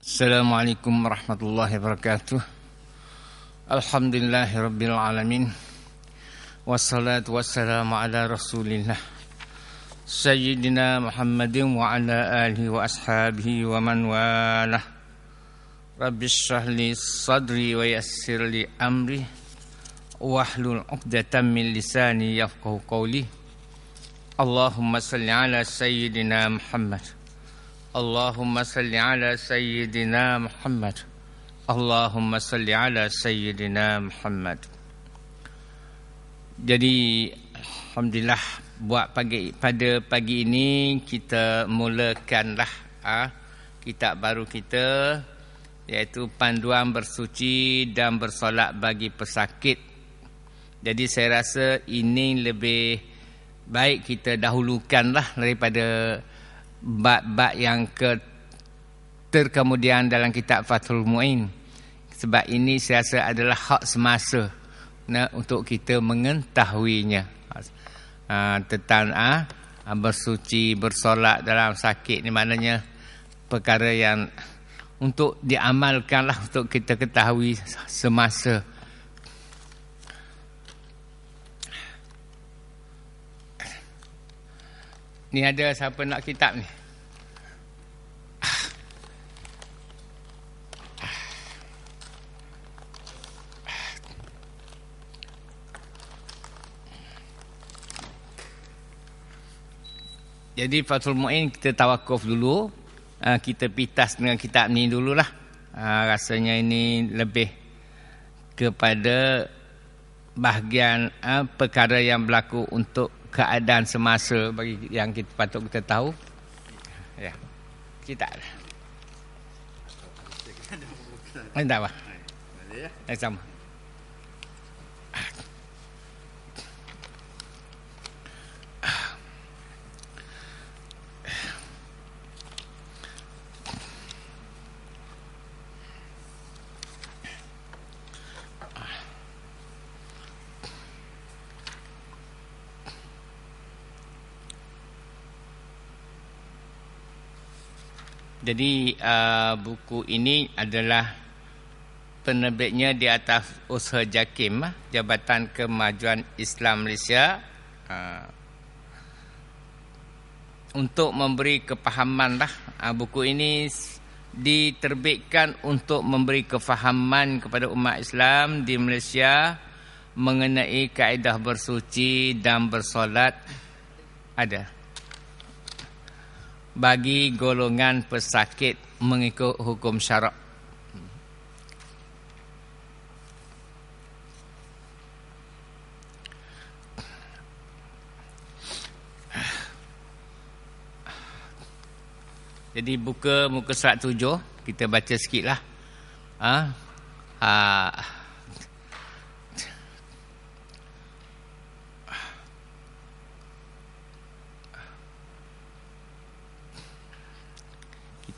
Assalamualaikum warahmatullahi wabarakatuh. Alhamdulillahirabbil alamin. Wassalatu wassalamu ala Rasulillah Sayyidina Muhammadin wa ala alihi wa ashabihi wa man walah. Rabbi shrah li sadri wa yassir li amri wahlul 'uqdatam min lisani yafqahu qawli. Allahumma salli ala sayyidina Muhammad. Allahumma salli ala sayyidina Muhammad. Allahumma salli ala sayyidina Muhammad. Jadi alhamdulillah pada pagi ini kita mulakanlah kitab baru kita, iaitu panduan bersuci dan bersolat bagi pesakit. Jadi saya rasa ini lebih baik kita dahulukanlah daripada bab-bab yang terkemudian dalam kitab Fathul Mu'in. Sebab ini saya rasa adalah hak semasa untuk kita mengetahuinya tentang bersuci, bersolat dalam sakit ni, maknanya perkara yang untuk diamalkanlah, untuk kita ketahui semasa. Ni ada siapa nak kitab ni? Jadi Fathul Mu'in kita tawakuf dulu. Kita pitas dengan kitab ni dululah. Rasanya ini lebih kepada bahagian perkara yang berlaku untuk keadaan semasa bagi yang kita patut kita tahu. Ya. Kita tak apa. Sama. Jadi buku ini adalah penerbitnya di atas usaha JAKIM, Jabatan Kemajuan Islam Malaysia, untuk memberi kepahaman lah. Buku ini diterbitkan untuk memberi kefahaman kepada umat Islam di Malaysia mengenai kaedah bersuci dan bersolat bagi golongan pesakit mengikut hukum syarak. Jadi muka surat 7, kita baca sikitlah.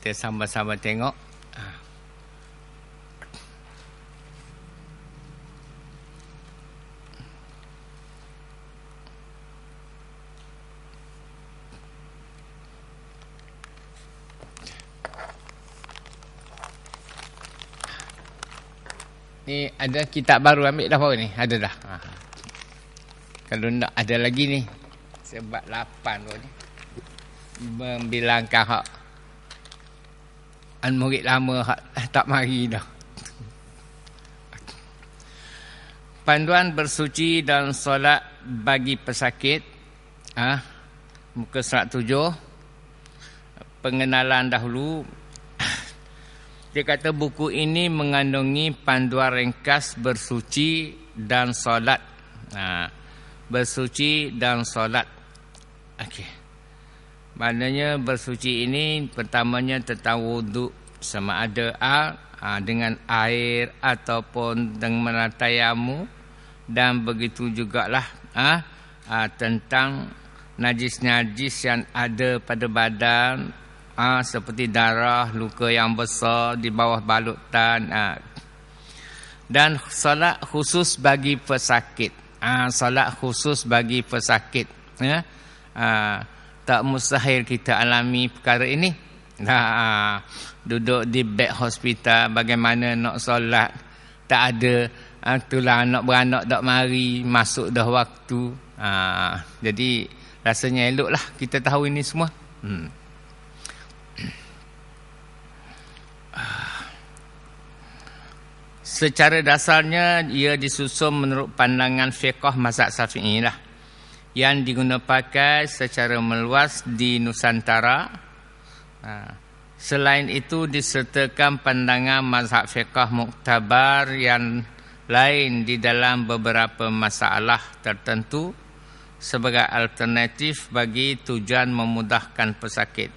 Kita sama-sama tengok. Ni ada kitab baru, ambil dah baru ni. Ada dah. Kalau nak ada lagi ni. Sebab 8 tu ni. Membilangkan hak murid lama tak mari dah. Panduan bersuci dan solat bagi pesakit. Muka surat 7. Pengenalan dahulu. Dia kata buku ini mengandungi panduan ringkas bersuci dan solat. Bersuci dan solat. Okey. Maknanya bersuci ini pertamanya tentang wuduk, sama ada dengan air ataupun dengan tayammum, dan begitu jugalah tentang najis-najis yang ada pada badan, seperti darah, luka yang besar di bawah balutan, dan solat khusus bagi pesakit. Solat khusus bagi pesakit. Tak mustahil kita alami perkara ini. Nah, duduk di bed hospital bagaimana nak solat, tak ada, itulah anak beranak tak mari, masuk dah waktu. Jadi rasanya eloklah kita tahu ini semua. Secara dasarnya ia disusun menurut pandangan fiqh mazhab Syafi'i lah, yang digunakan secara meluas di Nusantara. Selain itu disertakan pandangan mazhab fiqh muktabar yang lain di dalam beberapa masalah tertentu sebagai alternatif bagi tujuan memudahkan pesakit.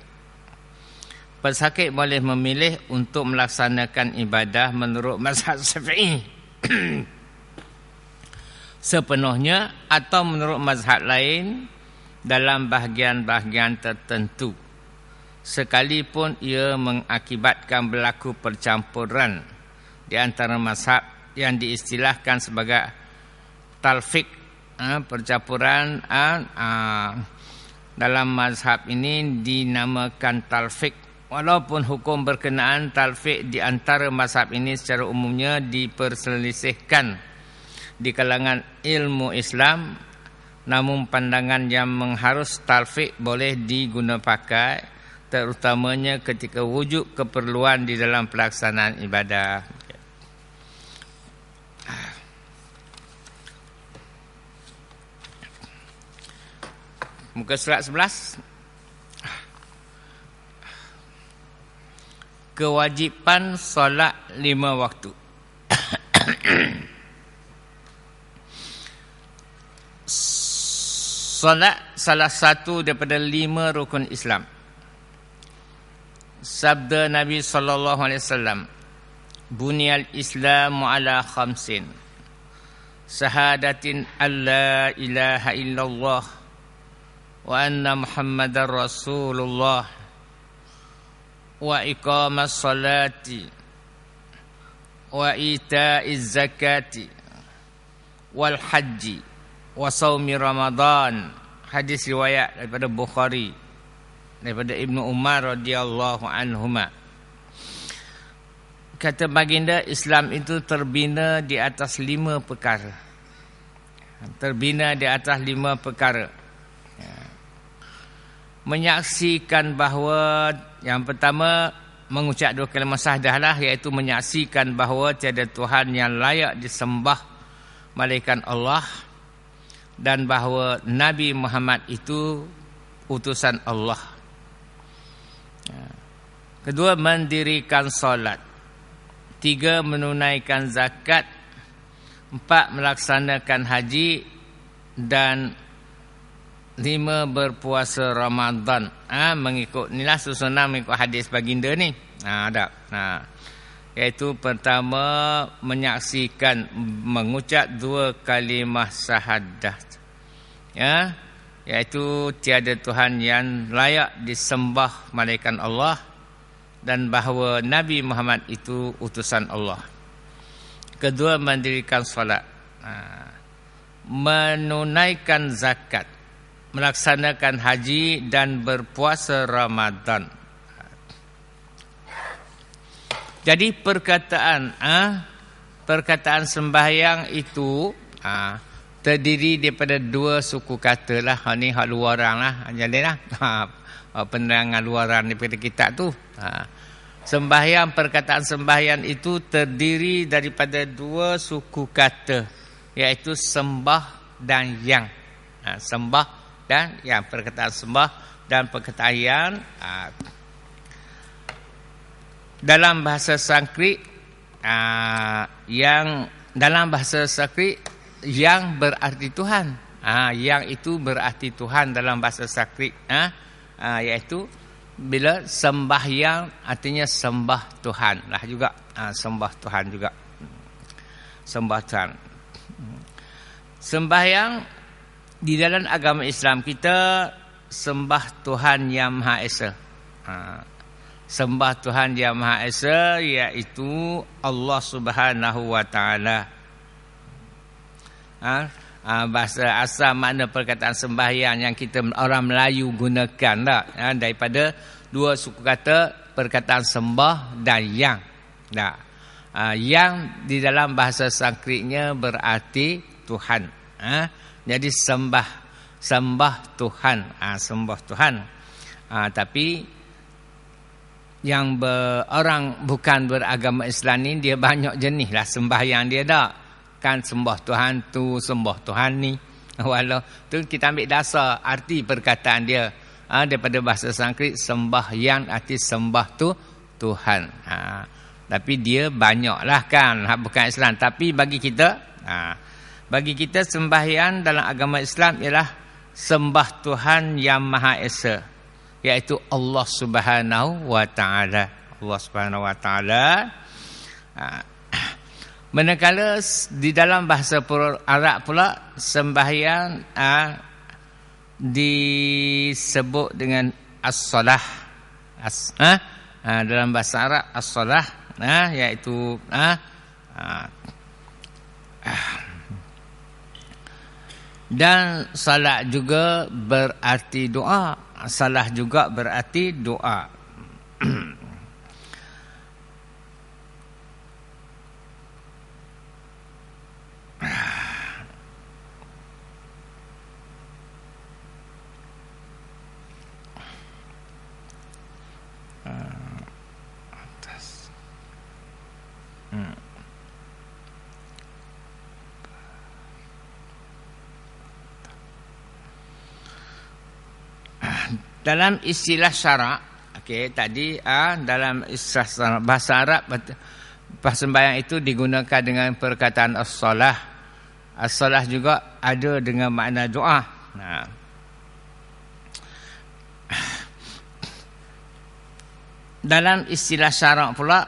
Pesakit boleh memilih untuk melaksanakan ibadah menurut mazhab Syafi'i sepenuhnya atau menurut mazhab lain dalam bahagian-bahagian tertentu, sekalipun ia mengakibatkan berlaku percampuran di antara mazhab yang diistilahkan sebagai talfiq. Percampuran dalam mazhab ini dinamakan talfiq. Walaupun hukum berkenaan talfiq di antara mazhab ini secara umumnya diperselisihkan di kalangan ilmu Islam, namun pandangan yang mengharus talfiq boleh digunakan terutamanya ketika wujud keperluan di dalam pelaksanaan ibadah. Muka surat 11. Kewajipan solat 5 waktu. Solat salah satu daripada 5 rukun Islam. Sabda Nabi SAW, Bunyal Islamu ala khamsin, Sahadatin alla ilaha illallah wa anna Muhammadar Rasulullah, wa iqamas salati, wa ita'iz zakati, wal haji, wa saumi Ramadan. Hadis riwayat daripada Bukhari, daripada Ibnu Umar radhiyallahu anhuma. Kata baginda, Islam itu terbina di atas 5 perkara. Terbina di atas 5 perkara. Menyaksikan bahawa yang pertama mengucap 2 kalimah syahadah lah, iaitu menyaksikan bahawa tiada Tuhan yang layak disembah melainkan Allah, dan bahawa Nabi Muhammad itu utusan Allah. Kedua, mendirikan solat. 3, menunaikan zakat. 4, melaksanakan haji. Dan 5, berpuasa Ramadan. Mengikut inilah susunan mengikut hadis baginda ni. Iaitu pertama, menyaksikan, mengucap 2 kalimah syahadah. Iaitu tiada Tuhan yang layak disembah melainkan Allah, dan bahawa Nabi Muhammad itu utusan Allah. Kedua, mendirikan solat. Menunaikan zakat, melaksanakan haji, dan berpuasa Ramadan. Jadi perkataan sembahyang itu terdiri daripada 2 suku kata lah. Ni hak luaran lah, jadilah penerangan luaran daripada kitab tu. Sembahyang, perkataan sembahyang itu terdiri daripada 2 suku kata, iaitu sembah dan yang. Sembah dan yang, perkataan sembah dan perkataan yang. Dalam bahasa Sanskrit, yang dalam bahasa Sanskrit yang berarti Tuhan. Yang itu berarti Tuhan dalam bahasa Sanskrit. Iaitu bila sembahyang artinya sembah Tuhan lah juga. Sembah Tuhan juga. Sembah Tuhan. Sembahyang di dalam agama Islam kita sembah Tuhan Yang Maha Esa. Sembah Tuhan Yang Maha Esa, iaitu Allah Subhanahu wa taala. Bahasa asal makna perkataan sembahyang yang kita orang Melayu gunakan lah, daripada dua suku kata perkataan sembah dan yang. Nah, yang di dalam bahasa Sanskritnya berarti Tuhan. Jadi sembah Tuhan, sembah Tuhan. Tapi yang orang bukan beragama Islam ni dia banyak jenis lah sembahyang dia dah. Kan sembah Tuhan tu, sembah Tuhan ni. Walau tu kita ambil dasar arti perkataan dia daripada bahasa Sanskrit, sembahyang arti sembah tu Tuhan. Tapi dia banyak lah kan, bukan Islam. Tapi bagi kita sembahyang dalam agama Islam ialah sembah Tuhan yang Maha Esa, iaitu Allah Subhanahu wa taala. Allah Subhanahu wa taala. Manakala di dalam bahasa Arab pula sembahyang disebut dengan as-salah. Dalam bahasa Arab as-salah iaitu dan salat juga berarti doa. Salah juga berarti doa. Dalam istilah syarak, tadi dalam istilah syarak, bahasa Arab sembahyang itu digunakan dengan perkataan as-salah. As-salah juga ada dengan makna doa. Dalam istilah syarak pula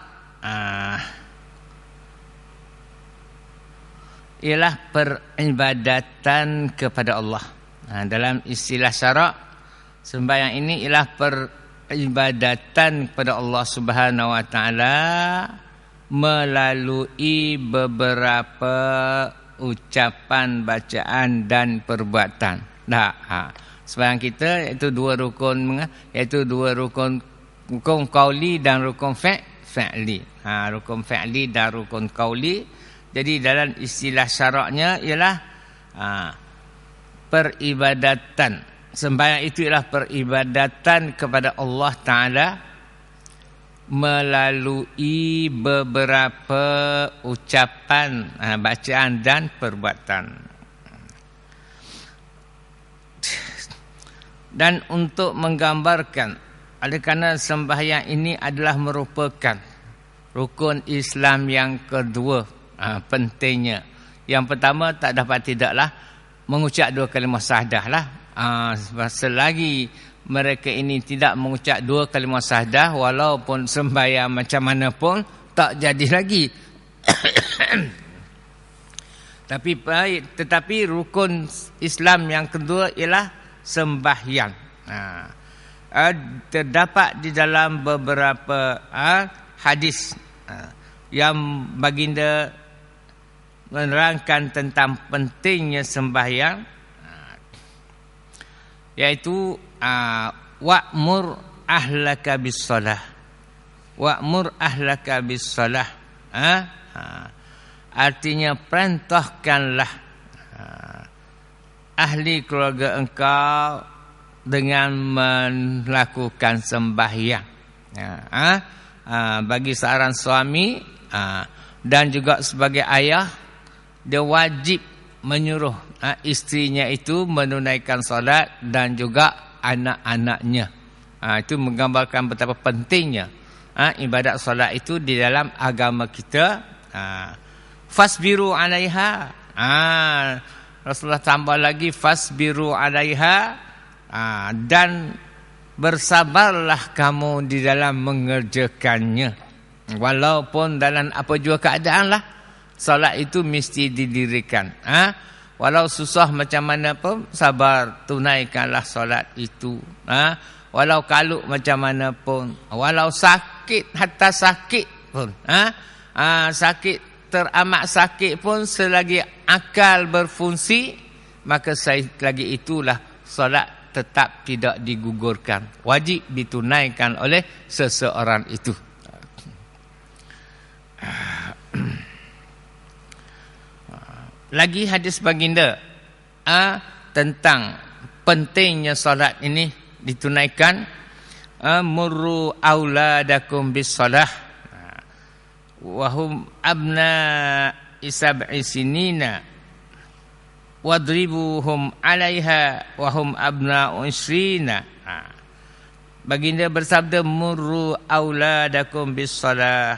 ialah peribadatan kepada Allah. Dalam istilah syarak, sembahyang ini ialah peribadatan kepada Allah Subhanahu wa taala melalui beberapa ucapan, bacaan dan perbuatan. Sembahyang kita iaitu dua rukun qauli dan rukun fi'li. Rukun fi'li dan rukun qauli. Jadi dalam istilah syaraknya ialah peribadatan. Sembahyang itu ialah peribadatan kepada Allah Ta'ala melalui beberapa ucapan, bacaan dan perbuatan. Dan untuk menggambarkan, oleh kerana sembahyang ini adalah merupakan rukun Islam yang kedua, pentingnya. Yang pertama tak dapat tidaklah mengucap dua kalimah syahadah lah. Selagi mereka ini tidak mengucap dua kalimah syahadah, walaupun sembahyang macam mana pun tak jadi lagi. Tetapi rukun Islam yang kedua ialah sembahyang. Terdapat di dalam beberapa hadis yang baginda menerangkan tentang pentingnya sembahyang, iaitu wa'mur ahlaka bis-shalah. Wa'mur ahlaka bis-shalah. Artinya perintahkanlah ahli keluarga engkau dengan melakukan sembahyang. Bagi seorang suami dan juga sebagai ayah, dia wajib menyuruh isterinya itu menunaikan solat dan juga anak-anaknya. Itu menggambarkan betapa pentingnya ibadat solat itu di dalam agama kita. Fasbiru 'alaiha. Rasulullah tambah lagi fasbiru 'alaiha, dan bersabarlah kamu di dalam mengerjakannya. Walaupun dalam apa jua keadaan lah, solat itu mesti didirikan. Walau susah macam mana pun, sabar, tunaikanlah solat itu. Walau kaluk macam mana pun, walau sakit, hatta sakit pun, sakit, teramat sakit pun, selagi akal berfungsi, maka lagi itulah solat tetap tidak digugurkan. Wajib ditunaikan oleh seseorang itu. Lagi hadis baginda tentang pentingnya solat ini ditunaikan. Murru auladakum bis salah wa hum abna sab'i sinina wadribuhum 'alaiha wa hum abna'u 20. Baginda bersabda, murru auladakum bis salah.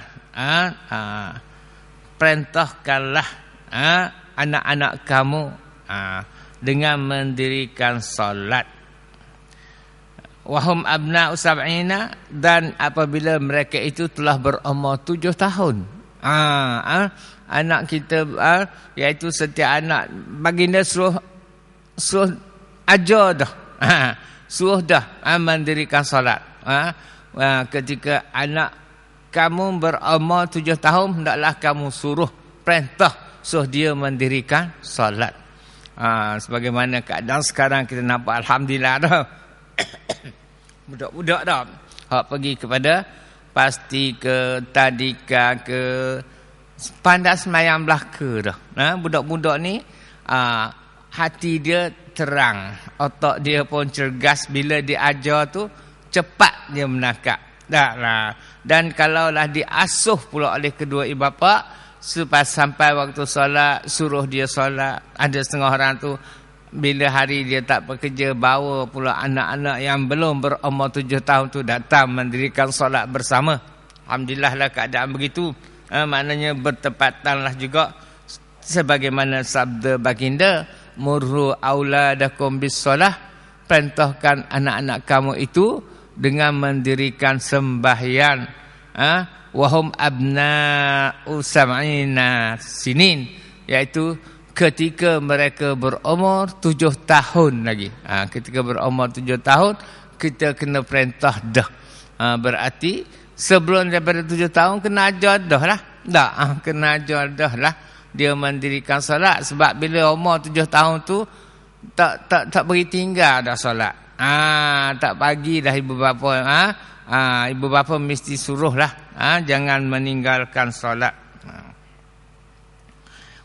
Perintahkanlah anak-anak kamu dengan mendirikan solat. Wahum abna'u sab'ina, dan apabila mereka itu telah berumur 7 tahun. Anak kita iaitu setiap anak baginda suruh ajar dah. Suruh dah mendirikan solat. Ketika anak kamu berumur 7 tahun, hendaklah kamu suruh dia mendirikan solat. Sebagaimana keadaan sekarang kita nampak, alhamdulillah dah. Budak-budak dah hak pergi kepada pasti ke tadika ke pandai semayang belaka dah. Budak-budak ni hati dia terang, otak dia pun cergas. Bila diajar tu cepat dia menangkap. Dan kalaulah diasuh pula oleh kedua ibu bapa, sampai waktu solat suruh dia solat. Ada setengah orang tu bila hari dia tak bekerja, bawa pula anak-anak yang belum berumur 7 tahun tu datang mendirikan solat bersama. Alhamdulillah lah keadaan begitu. Maknanya bertepatanlah juga sebagaimana sabda baginda, murru auladakum bis salah, perintahkan anak-anak kamu itu dengan mendirikan sembahyang. Wahum abna'u sab'ina sinin, iaitu ketika mereka berumur 7 tahun lagi. Ketika berumur 7 tahun, kita kena perintah dah. Berarti sebelum daripada 7 tahun, kena ajar dah lah. Kena ajar dah lah. Dia mendirikan solat. Sebab bila umur 7 tahun tu, tak beri tinggal dah solat. Tak bagi dah ibu bapa. Ibu bapa mesti suruh lah. Jangan meninggalkan solat.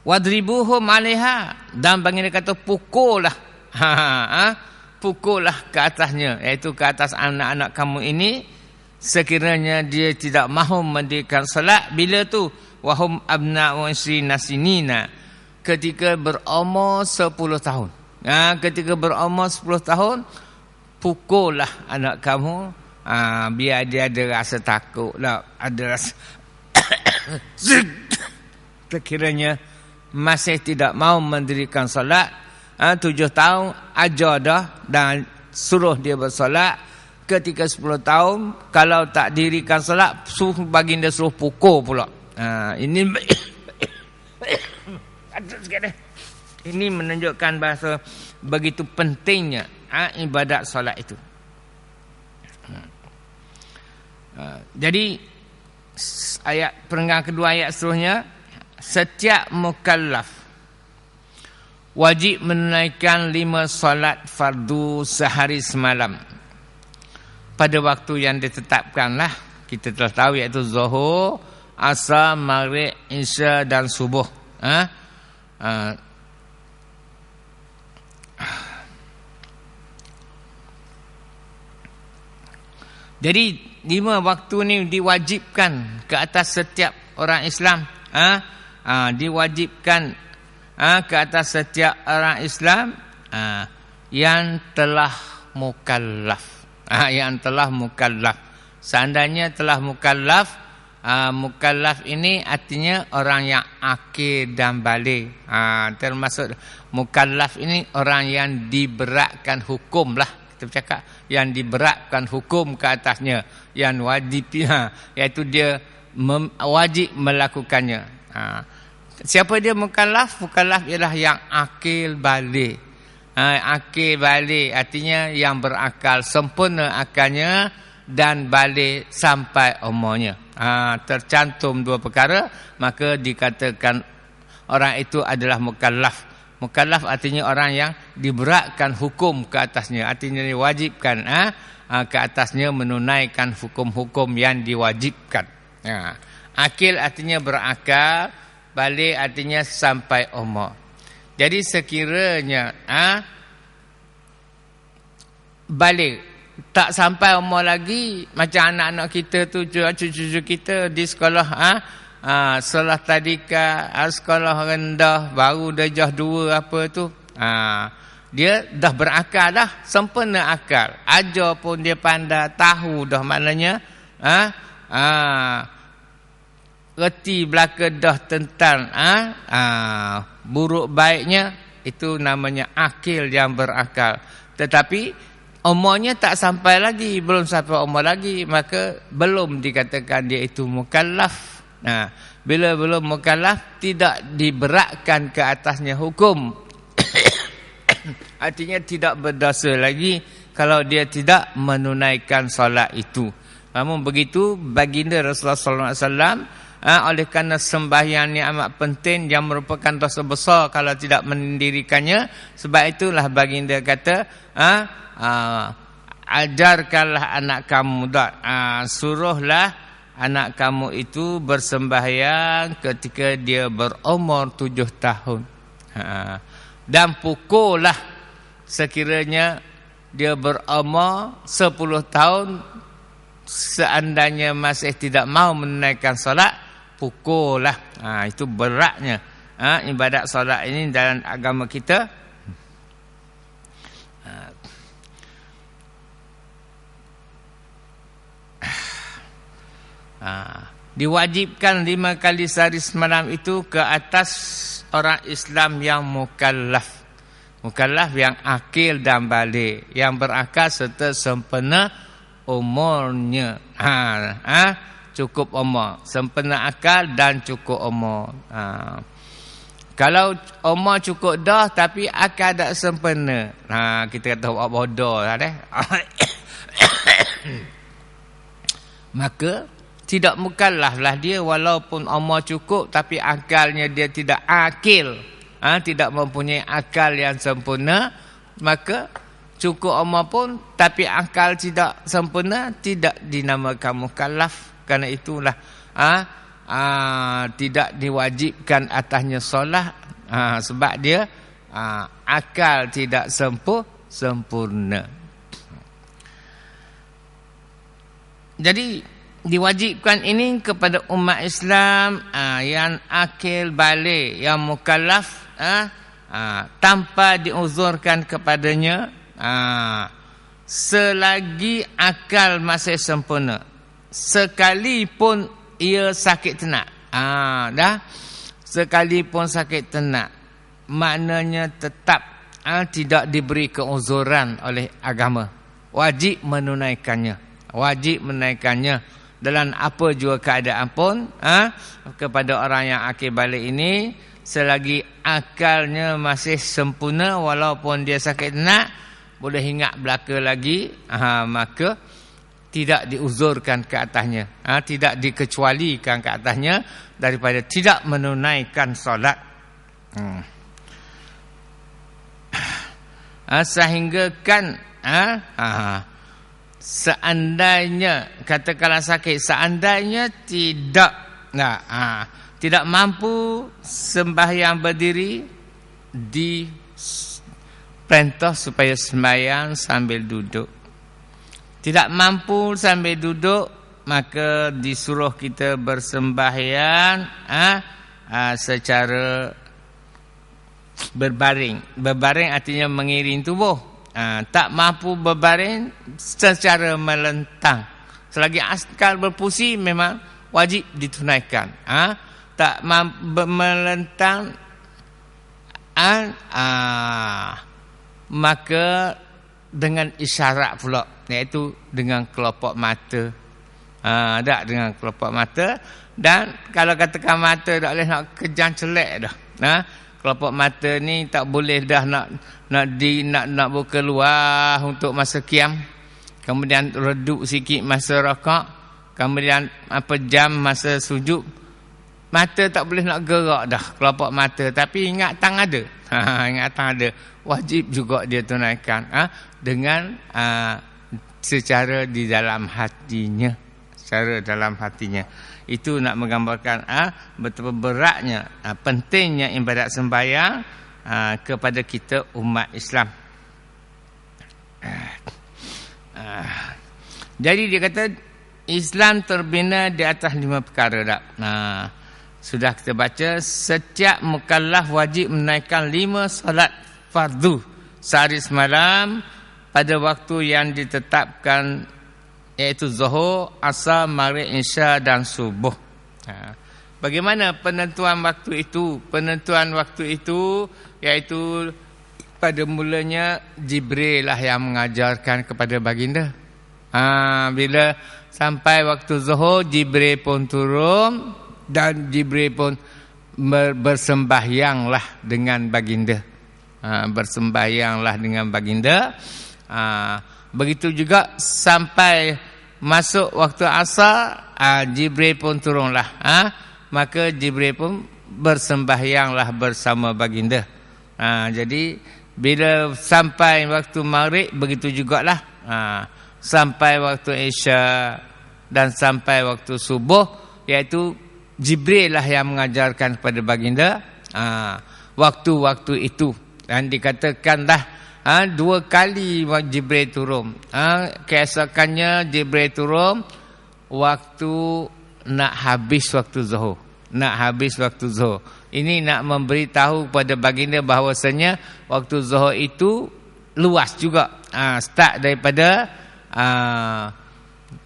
Wadribuhum 'alaiha, dan baginda kata pukullah. Pukullah ke atasnya, iaitu ke atas anak-anak kamu ini sekiranya dia tidak mahu mendirikan salat. Bila tu? Wahum abna'u 20 sinina, ketika berumur 10 tahun. Ketika berumur 10 tahun, pukullah anak kamu, biar dia ada rasa takut lah, ada rasa sekiranya masih tidak mau mendirikan solat, 7 tahun ajar dah dan suruh dia bersolat. Ketika 10 tahun kalau tak dirikan solat, baginda suruh pukul pula. Ini ini menunjukkan bahasa begitu pentingnya ibadat solat itu. Jadi ayat perenggan kedua, ayat seterusnya, setiap mukallaf wajib menunaikan 5 solat fardu sehari semalam pada waktu yang ditetapkanlah. Kita telah tahu, iaitu zuhur, asar, maghrib, isya dan subuh. Jadi 5 waktu ni diwajibkan ke atas setiap orang Islam. Diwajibkan ke atas setiap orang Islam yang telah mukallaf. Yang telah mukallaf. Seandainya telah mukallaf, mukallaf ini artinya orang yang akil dan balik. Termasuk mukallaf ini orang yang diberatkan hukum lah. Kita bercakap yang diberatkan hukum ke atasnya, yang wajib, iaitu dia wajib melakukannya. Siapa dia mukallaf? Mukallaf ialah yang akil balik. Akil balik artinya yang berakal, sempurna akalnya dan balik sampai umurnya. Tercantum 2 perkara, maka dikatakan orang itu adalah mukallaf. Mukallaf artinya orang yang diberatkan hukum ke atasnya, artinya diwajibkan ke atasnya menunaikan hukum-hukum yang diwajibkan. Akil artinya berakal, balik artinya sampai umur. Jadi sekiranya balik tak sampai umur lagi, macam anak-anak kita tu, cucu-cucu kita di sekolah sekolah tadika, sekolah rendah, baru darjah 2 apa tu, dia dah berakal dah, sempurna akal, ajar pun dia pandai, tahu dah maknanya reti belaka dah tentang buruk baiknya, itu namanya akil yang berakal. Tetapi umurnya tak sampai lagi, belum sampai umur lagi, maka belum dikatakan dia itu mukallaf. Bila belum mukallaf, tidak diberatkan ke atasnya hukum. Artinya tidak berdosa lagi kalau dia tidak menunaikan solat itu. Namun begitu baginda Rasulullah sallallahu alaihi wasallam, oleh kerana sembahyang ni amat penting yang merupakan dosa besar kalau tidak mendirikannya, sebab itulah baginda kata ajarkanlah anak kamu, suruhlah anak kamu itu bersembahyang ketika dia berumur 7 tahun, dan pukullah sekiranya dia berumur 10 tahun, seandainya masih tidak mau menunaikan solat, pukullah. Itu beratnya ibadat solat ini dalam agama kita. Diwajibkan 5 kali sehari semalam itu ke atas orang Islam yang mukallaf. Mukallaf yang akil dan balik, yang berakal serta sempurna umurnya. Cukup umur, sempurna akal dan cukup umur. Kalau umur cukup dah tapi akal tak sempurna, kita kata buat bodoh lah deh. Maka tidak mukallaf lah dia, walaupun umur cukup tapi akalnya dia tidak akil, tidak mempunyai akal yang sempurna, maka cukup umur pun tapi akal tidak sempurna, tidak dinamakan mukallaf. Karena itulah tidak diwajibkan atasnya solat, sebab dia akal tidak sempurna. Jadi diwajibkan ini kepada umat Islam yang akil balik, yang mukallaf, tanpa diuzurkan kepadanya, selagi akal masih sempurna, sekalipun ia sakit tenak. Sekalipun sakit tenak, maknanya tetap tidak diberi keuzuran oleh agama, wajib menunaikannya, dalam apa jua keadaan pun. Kepada orang yang akil balik ini, selagi akalnya masih sempurna, walaupun dia sakit tenak, boleh ingat belaka lagi, maka tidak diuzurkan ke atasnya, tidak dikecualikan ke atasnya daripada tidak menunaikan solat. Sehingga kan seandainya, katakanlah sakit, seandainya tidak mampu sembahyang berdiri, diperintah supaya sembahyang sambil duduk. Tidak mampu sambil duduk, maka disuruh kita bersembahyang secara berbaring. Berbaring artinya mengiring tubuh. Tak mampu berbaring, secara melentang. Selagi akal berfungsi, memang wajib ditunaikan. Tak mampu melentang, maka dengan isyarat pula, iaitu dengan kelopak mata. Dengan kelopak mata. Dan kalau katakan mata tak boleh nak kejang celek dah. Kelopak mata ni tak boleh dah nak buka luar untuk masa qiyam, kemudian redup sikit masa rakaat, kemudian jam masa sujud, Mata tak boleh nak gerak dah, kelopak mata, tapi ingatan ada. Ingatan ada. Wajib juga dia tunaikan dengan secara di dalam hatinya. Secara dalam hatinya. Itu nak menggambarkan betapa beratnya, pentingnya ibadat sembahyang kepada kita umat Islam. Jadi dia kata Islam terbina di atas 5 perkara tak? Sudah kita baca, setiap mukallaf wajib menaikkan 5 solat fardu sehari semalam pada waktu yang ditetapkan, iaitu Zuhur, Asar, Maghrib, Isya dan Subuh. Bagaimana penentuan waktu itu? Penentuan waktu itu iaitu pada mulanya Jibril lah yang mengajarkan kepada baginda. Bila sampai waktu Zuhur, Jibril pun turun dan Jibril pun bersembahyanglah dengan baginda. Bersembahyanglah dengan baginda. Begitu juga sampai masuk waktu asar, Jibril pun turunlah. Maka Jibril pun bersembahyanglah bersama baginda. Jadi bila sampai waktu maghrib, begitu jugalah. Sampai waktu Isya dan sampai waktu subuh, iaitu Jibril lah yang mengajarkan kepada baginda waktu-waktu itu. Dan dikatakan dah 2 kali Jibril turun. Keesokannya Jibril turun waktu nak habis waktu Zuhur. Nak habis waktu Zuhur. Ini nak memberitahu kepada baginda bahawasanya waktu Zuhur itu luas juga. Start daripada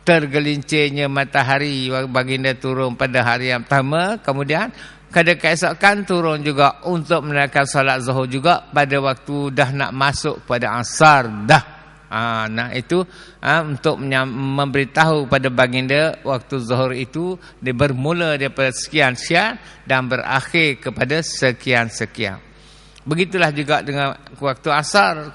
tergelincirnya matahari, baginda turun pada hari yang pertama, kemudian pada keesokan turun juga untuk menunaikan solat Zuhur juga pada waktu dah nak masuk pada asar dah. Nah itu untuk memberitahu pada baginda waktu Zuhur itu dia bermula daripada sekian-sekian dan berakhir kepada sekian-sekian. Begitulah juga dengan waktu asar.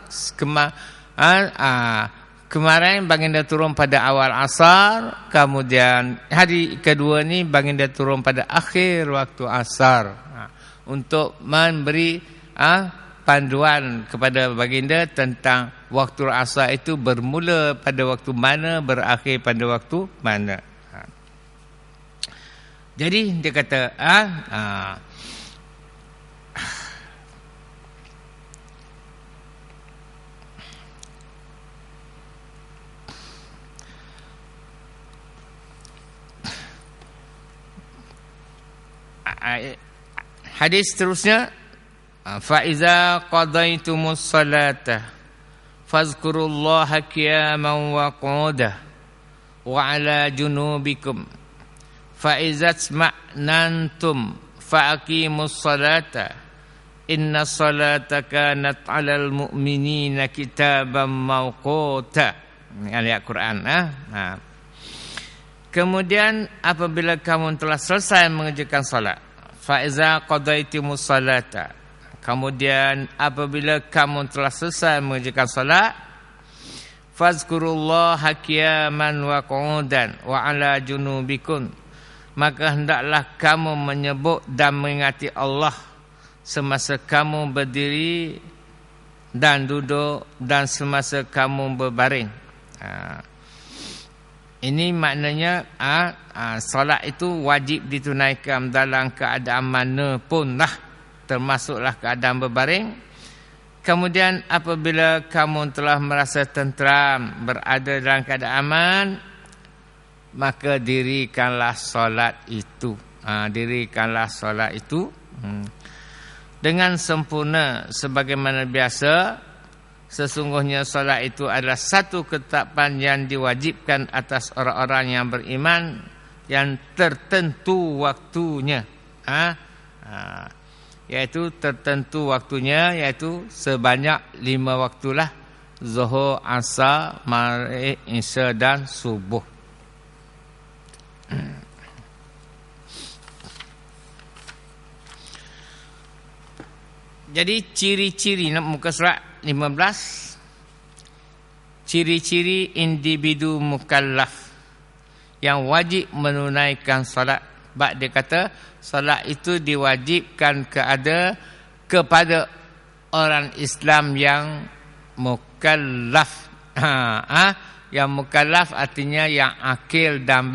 Kemarin baginda turun pada awal asar, kemudian hari kedua ni baginda turun pada akhir waktu asar, untuk memberi panduan kepada baginda tentang waktu asar itu bermula pada waktu mana, berakhir pada waktu mana. Jadi dia kata hadis seterusnya, fa iza qadaitumus salata fazkurullaha qiyaman wa qu'udan wa ala junubikum fa iza tsma'nantum fa aqimus salata inna salata kanat 'alal mu'minina kitaban mawquta. Ini ayat Quran. Kemudian apabila kamu telah selesai mengerjakan salat, fa iza qadaitumus salata, kemudian apabila kamu telah selesai mengerjakan salat, fazkurullaha qiyaman wa qu'udan wa ala junubikum, maka hendaklah kamu menyebut dan mengingati Allah semasa kamu berdiri dan duduk dan semasa kamu berbaring. Ini maknanya solat itu wajib ditunaikan dalam keadaan mana pun lah, termasuklah keadaan berbaring. Kemudian apabila kamu telah merasa tenteram, berada dalam keadaan aman, maka dirikanlah solat itu. Dirikanlah solat itu dengan sempurna sebagaimana biasa. Sesungguhnya solat itu adalah satu ketetapan yang diwajibkan atas orang-orang yang beriman, yang tertentu waktunya. Iaitu tertentu waktunya, iaitu sebanyak 5 waktulah: Zuhur, Asar, Maghrib, Isya dan Subuh. Jadi ciri-ciri muka surat 15, ciri-ciri individu mukallaf yang wajib menunaikan salat Sebab dia kata solat itu diwajibkan kepada orang Islam yang mukallaf. Yang mukallaf artinya yang akil dan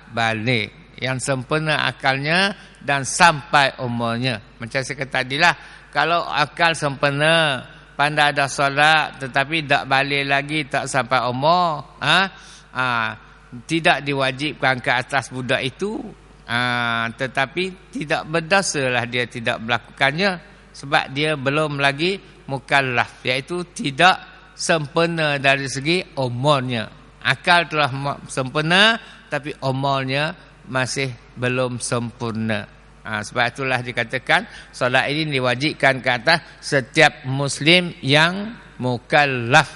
balik, yang sempurna akalnya dan sampai umurnya. Macam saya kata tadilah, kalau akal sempurna, pandai dah solat tetapi tak balik lagi, tak sampai umur, tidak diwajibkan ke atas budak itu, tetapi tidak berdosalah dia tidak melakukannya, sebab dia belum lagi mukallaf, iaitu tidak sempurna dari segi umurnya. Akal telah sempurna tapi umurnya masih belum sempurna. Sebab itulah dikatakan solat ini diwajibkan ke atas setiap muslim yang mukallaf,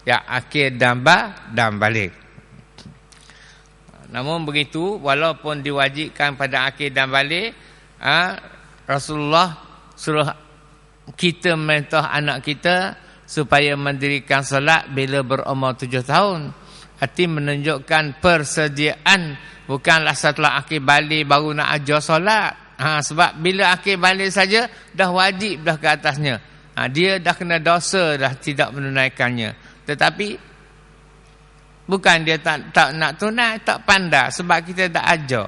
yang akil dan balik. Namun begitu, walaupun diwajibkan pada akil dan balik, Rasulullah suruh kita merintah anak kita supaya mendirikan solat bila berumur 7 tahun. Arti menunjukkan persediaan, bukanlah setelah akil balik baru nak ajar solat. Sebab bila akil balik saja dah wajib dah ke atasnya. Dia dah kena dosa dah tidak menunaikannya. Tetapi bukan dia tak nak tunai, tak pandai, sebab kita tak ajar.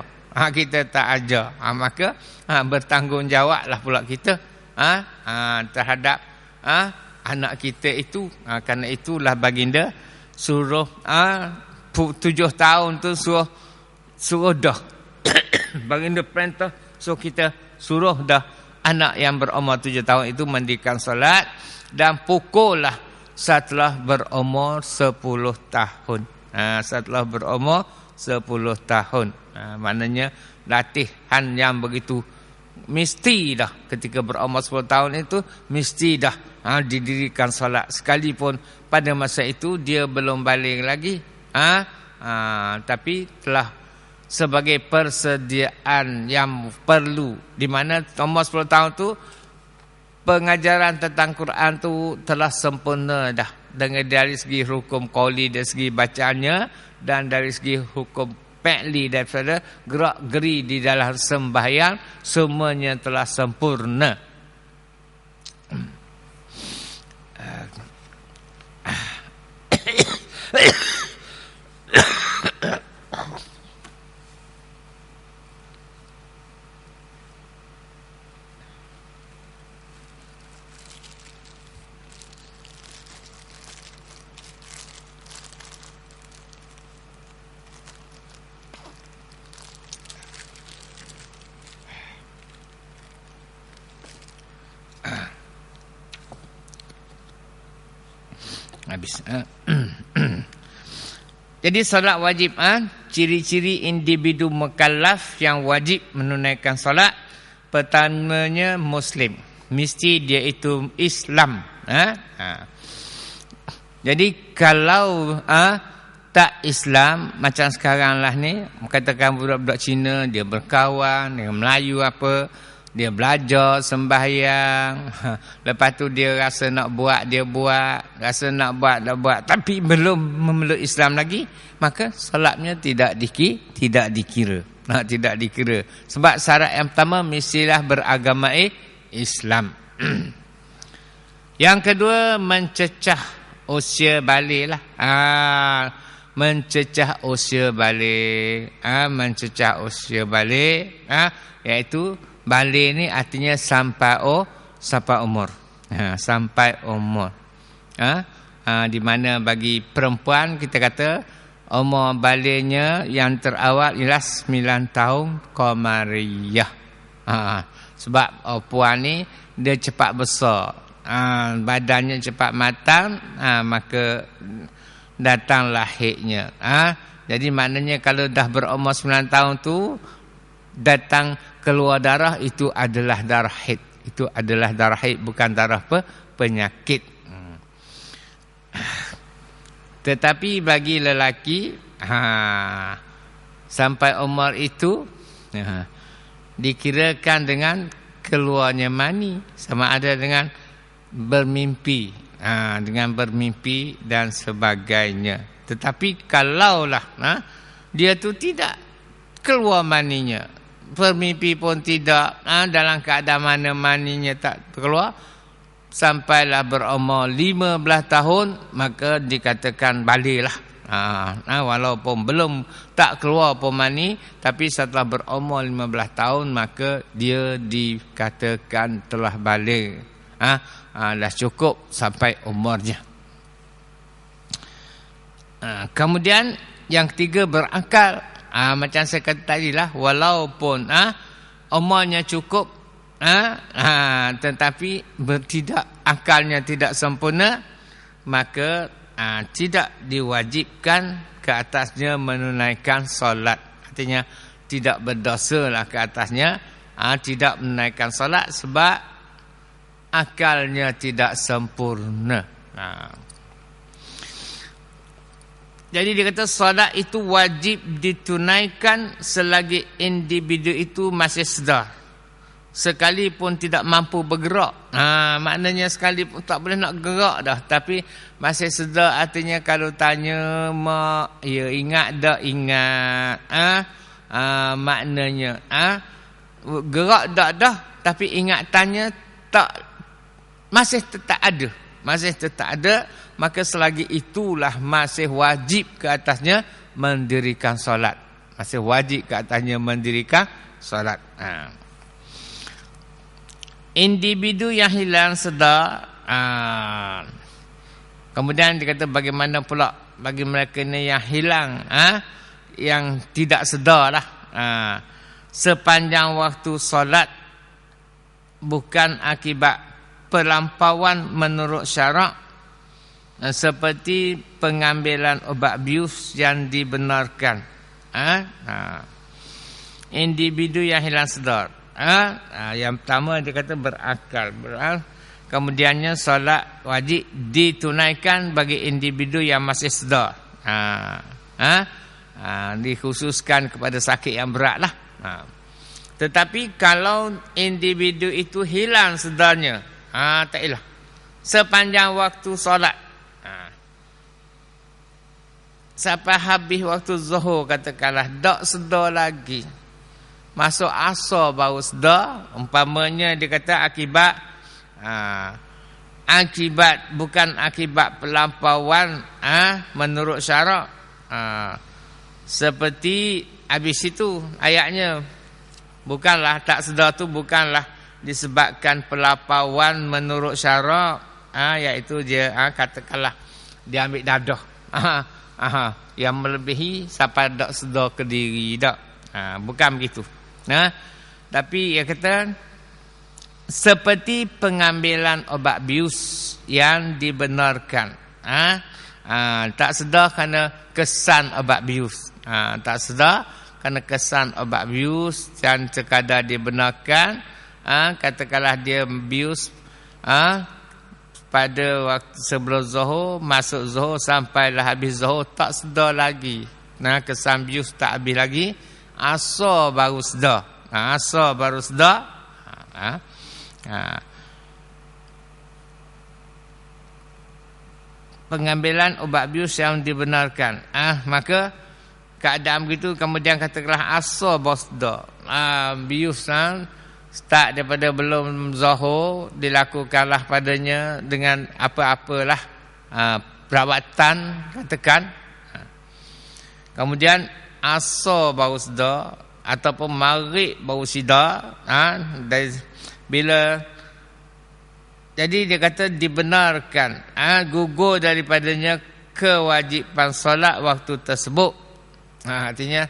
Kita tak ajar. Maka bertanggungjawablah pula kita terhadap anak kita itu. Kerana itulah baginda suruh 7 tahun tu suruh dah baginda perintah suruh dah anak yang berumur 7 tahun itu mendirikan solat, dan pukullah setelah berumur 10 tahun. Setelah berumur 10 tahun. Maknanya latihan yang begitu mesti dah ketika berumur 10 tahun itu mesti dah didirikan solat, sekalipun pada masa itu dia belum balik lagi, tapi telah sebagai persediaan yang perlu, di mana umur 10 tahun tu pengajaran tentang Quran tu telah sempurna dah, dari segi hukum qauli, dari segi bacaannya, dan dari segi hukum fi'li, daripada gerak-geri di dalam sembahyang, semuanya telah sempurna. Habis. Jadi solat wajib, ciri-ciri individu mukallaf yang wajib menunaikan solat. Pertamanya muslim, mesti dia itu Islam. Jadi kalau tak Islam, macam sekarang lah ni, katakan budak-budak Cina dia berkawan dengan Melayu apa, dia belajar sembahyang, lepas tu dia rasa nak buat, dia buat, rasa nak buat, dah buat, tapi belum memeluk Islam lagi, maka solatnya tidak dikira. Tidak dikira. Sebab syarat yang pertama mestilah beragama Islam. Yang kedua, mencecah usia balik lah. Mencecah usia balik. Mencecah usia balik. Iaitu balik ni artinya sampai umur. Sampai umur. Di mana bagi perempuan kita kata umur baliknya yang terawal ialah 9 tahun qamariyah. Sebab puan ni dia cepat besar, badannya cepat matang, maka datang lahirnya. Jadi maknanya kalau dah berumur 9 tahun tu datang keluar darah, itu adalah darah haid. Itu adalah darah haid, bukan darah penyakit. Tetapi bagi lelaki sampai umur itu dikirakan dengan keluarnya mani, sama ada dengan bermimpi, dengan bermimpi dan sebagainya. Tetapi kalaulah dia tu tidak keluar maninya. Bermimpi pun tidak, dalam keadaan mana maninya tak keluar, sampailah berumur 15 tahun, maka dikatakan baliglah. Walaupun belum tak keluar pun mani, tapi setelah berumur 15 tahun, maka dia dikatakan telah baligh. Dah cukup sampai umurnya. Kemudian yang ketiga berakal. Macam saya kata tadi lah, walaupun umurnya cukup, tetapi akalnya tidak sempurna, maka tidak diwajibkan ke atasnya menunaikan solat. Artinya tidak berdosa lah ke atasnya tidak menunaikan solat sebab akalnya tidak sempurna. Jadi dia kata solat itu wajib ditunaikan selagi individu itu masih sedar, sekalipun tidak mampu bergerak. Maknanya sekalipun tak boleh nak gerak dah, tapi masih sedar. Artinya kalau tanya mak, ya ingat dah, ingat. Maknanya gerak dah, tapi ingatannya tak, masih tetap ada, maka selagi itulah masih wajib ke atasnya mendirikan solat. Masih wajib ke atasnya mendirikan solat. Individu yang hilang sedar, kemudian dikata bagaimana pula bagi mereka ni yang hilang, yang tidak sedar lah, sepanjang waktu solat bukan akibat pelampauan menurut syarak, seperti pengambilan obat bius yang dibenarkan. Individu yang hilang sedar, yang pertama dia kata berakal. Kemudiannya solat wajib ditunaikan bagi individu yang masih sedar. Dikhususkan kepada sakit yang berat lah. Tetapi kalau individu itu hilang sedarnya, tak ilah sepanjang waktu solat, sampai habis waktu zuhur katakanlah, tak sedar lagi, masuk asar baru sedar, umpamanya dia kata akibat bukan akibat pelampauan menurut syarak, seperti habis itu ayatnya, bukanlah tak sedar tu bukanlah disebabkan pelampauan menurut syarak, iaitu dia katakanlah dia ambil dadah yang melebihi sampai tak sedar ke diri, tak, bukan begitu. Tapi dia kata seperti pengambilan obat bius yang dibenarkan, tak sedar kerana kesan obat bius, tak sedar kerana kesan obat bius yang sekadar dibenarkan. Katakanlah dia bius pada waktu sebelum zuhur, masuk zuhur sampailah habis zuhur tak sedar lagi, kesan bius tak habis lagi, asar baru sedar. Pengambilan obat bius yang dibenarkan, maka keadaan begitu, kemudian katakanlah asar baru sedar, bius start daripada belum zuhur, dilakukanlah padanya dengan apa-apalah perawatan katakan, kemudian asar baru sedar ataupun maghrib baru sedar, bila jadi dia kata dibenarkan, gugur daripadanya kewajipan solat waktu tersebut. Artinya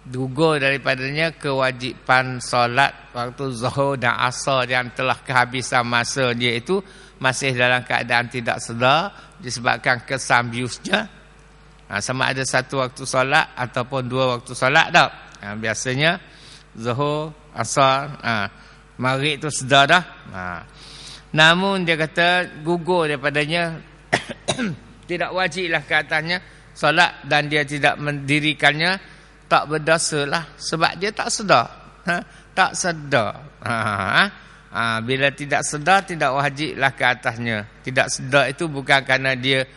gugur daripadanya kewajipan solat waktu zuhur dan asar yang telah kehabisan masa dia itu masih dalam keadaan tidak sedar disebabkan kesan biusnya. Sama ada satu waktu solat ataupun dua waktu solat tak. Biasanya zuhur, asar, maghrib itu sedar dah. Namun dia kata gugur daripadanya tidak wajiblah ke atasnya solat, dan dia tidak mendirikannya, tak berdosa lah sebab dia tak sedar. Tak sedar. Bila tidak sedar, tidak wajiblah ke atasnya. Tidak sedar itu bukan kerana dia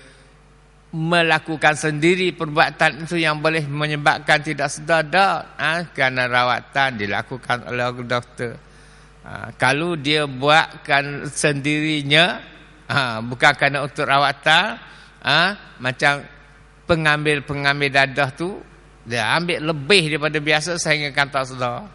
melakukan sendiri perbuatan itu yang boleh menyebabkan tidak sedar dah. Kerana rawatan dilakukan oleh doktor. Kalau dia buatkan sendirinya, bukan kerana untuk rawatan, macam pengambil dadah tu, dia ambil lebih daripada biasa sehingga kan tak sedar.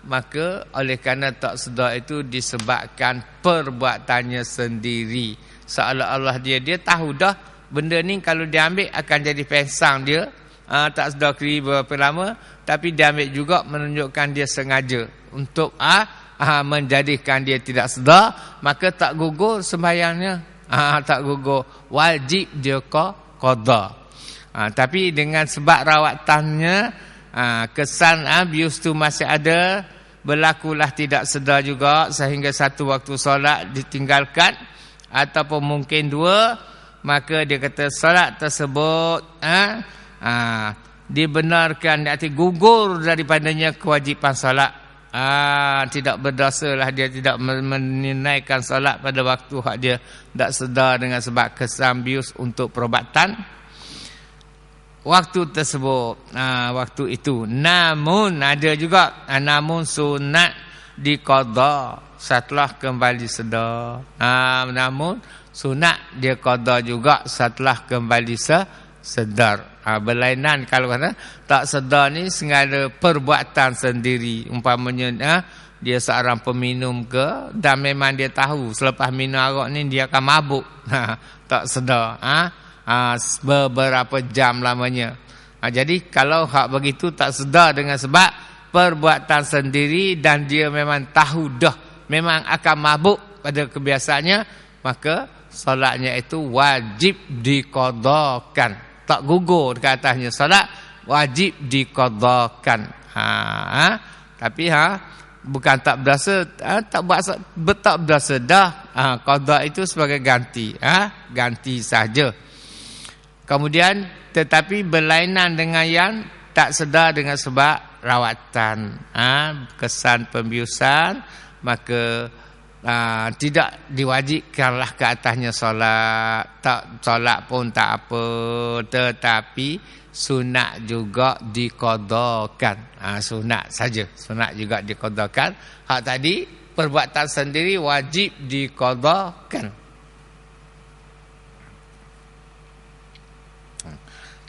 Maka oleh kerana tak sedar itu disebabkan perbuatannya sendiri. Seolah-olah dia tahu dah benda ni kalau dia ambil akan jadi pensang dia. Tak sedar kiri berapa lama, tapi dia ambil juga menunjukkan dia sengaja untuk menjadikan dia tidak sedar, maka tak gugur sembahyangnya. Tak gugur, wajib dia qada. Tapi dengan sebab rawatannya, kesan bius tu masih ada, berlakulah tidak sedar juga sehingga satu waktu solat ditinggalkan ataupun mungkin dua, maka dia kata solat tersebut dibenarkan, arti gugur daripadanya kewajipan solat. Tidak berdosalah dia tidak menunaikan solat pada waktu hak dia tak sedar dengan sebab kesan bius untuk perubatan waktu tersebut, waktu itu. Namun ada juga, namun sunat diqada setelah kembali sedar. Namun sunat dia qada juga setelah kembali sedar. Berlainan kalau kata tak sedar ni sengaja perbuatan sendiri, umpamanya dia seorang peminum ke, dan memang dia tahu selepas minum arak ni dia akan mabuk, tak sedar, beberapa jam lamanya. Jadi kalau hak begitu tak sedar dengan sebab perbuatan sendiri dan dia memang tahu dah memang akan mabuk pada kebiasaannya, maka solatnya itu wajib diqadakan. Tak gugur ke atasnya solat, wajib diqadakan. Tapi bukan tak berasa, tak berasa dah. Qada itu sebagai ganti, ganti saja. Kemudian tetapi berlainan dengan yang tak sedar dengan sebab rawatan, kesan pembiusan, maka tidak diwajibkanlah ke atasnya solat. Solat pun tak apa, tetapi sunat juga diqadakan. Sunat saja, sunat juga diqadakan. Hak tadi perbuatan sendiri wajib diqadakan.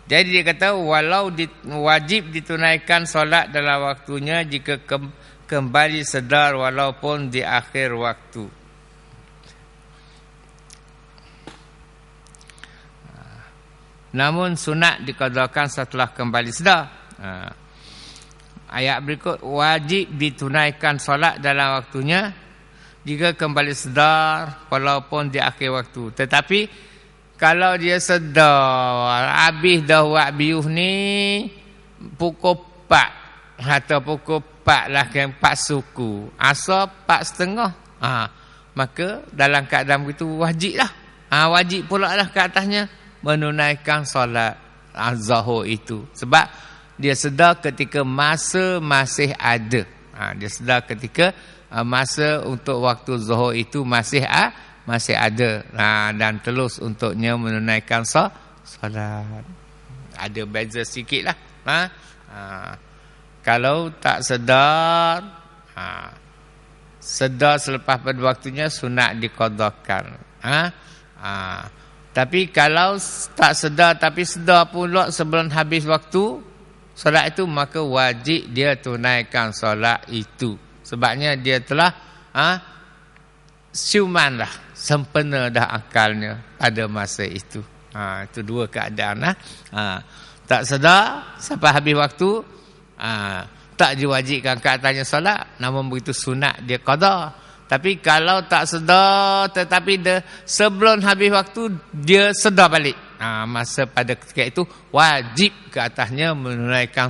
Jadi dia kata walau wajib ditunaikan solat dalam waktunya jika kembali sedar walaupun di akhir waktu. Namun sunat diqadakan setelah kembali sedar. Ayat berikut, wajib ditunaikan solat dalam waktunya jika kembali sedar walaupun di akhir waktu. Tetapi kalau dia sedar habis dah buat biuh ni pukul 4 atau pukul 4 lah, 4 suku, asar 4:30, maka dalam keadaan begitu wajib lah, wajib pula lah ke atasnya menunaikan solat zuhur itu, sebab dia sedar ketika masa masih ada. Dia sedar ketika masa untuk waktu zuhur itu masih ada, dan terus untuknya menunaikan solat. Ada beza sikit lah. Kalau tak sedar, sedar selepas pada waktunya, sunat diqadakan. Tapi kalau tak sedar tapi sedar pula sebelum habis waktu solat itu, maka wajib dia tunaikan solat itu. Sebabnya dia telah siuman dah, sempena dah akalnya pada masa itu. Itu dua keadaan. Tak sedar sampai habis waktu, tak diwajibkan ke atasnya solat, namun begitu sunat dia qada. Tapi kalau tak sedar tetapi sebelum habis waktu dia sedar balik, masa pada ketika itu wajib ke atasnya menunaikan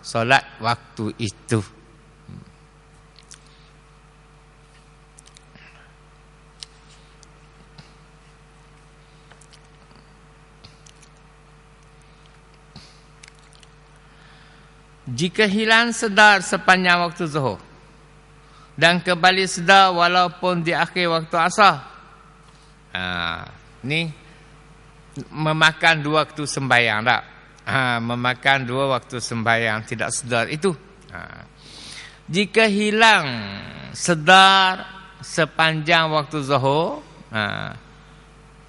solat waktu itu. Jika hilang sedar sepanjang waktu zuhur dan kembali sedar walaupun di akhir waktu asar, Ni memakan 2 waktu sembahyang tak? Memakan 2 waktu sembahyang tidak sedar itu. Jika hilang sedar sepanjang waktu zuhur,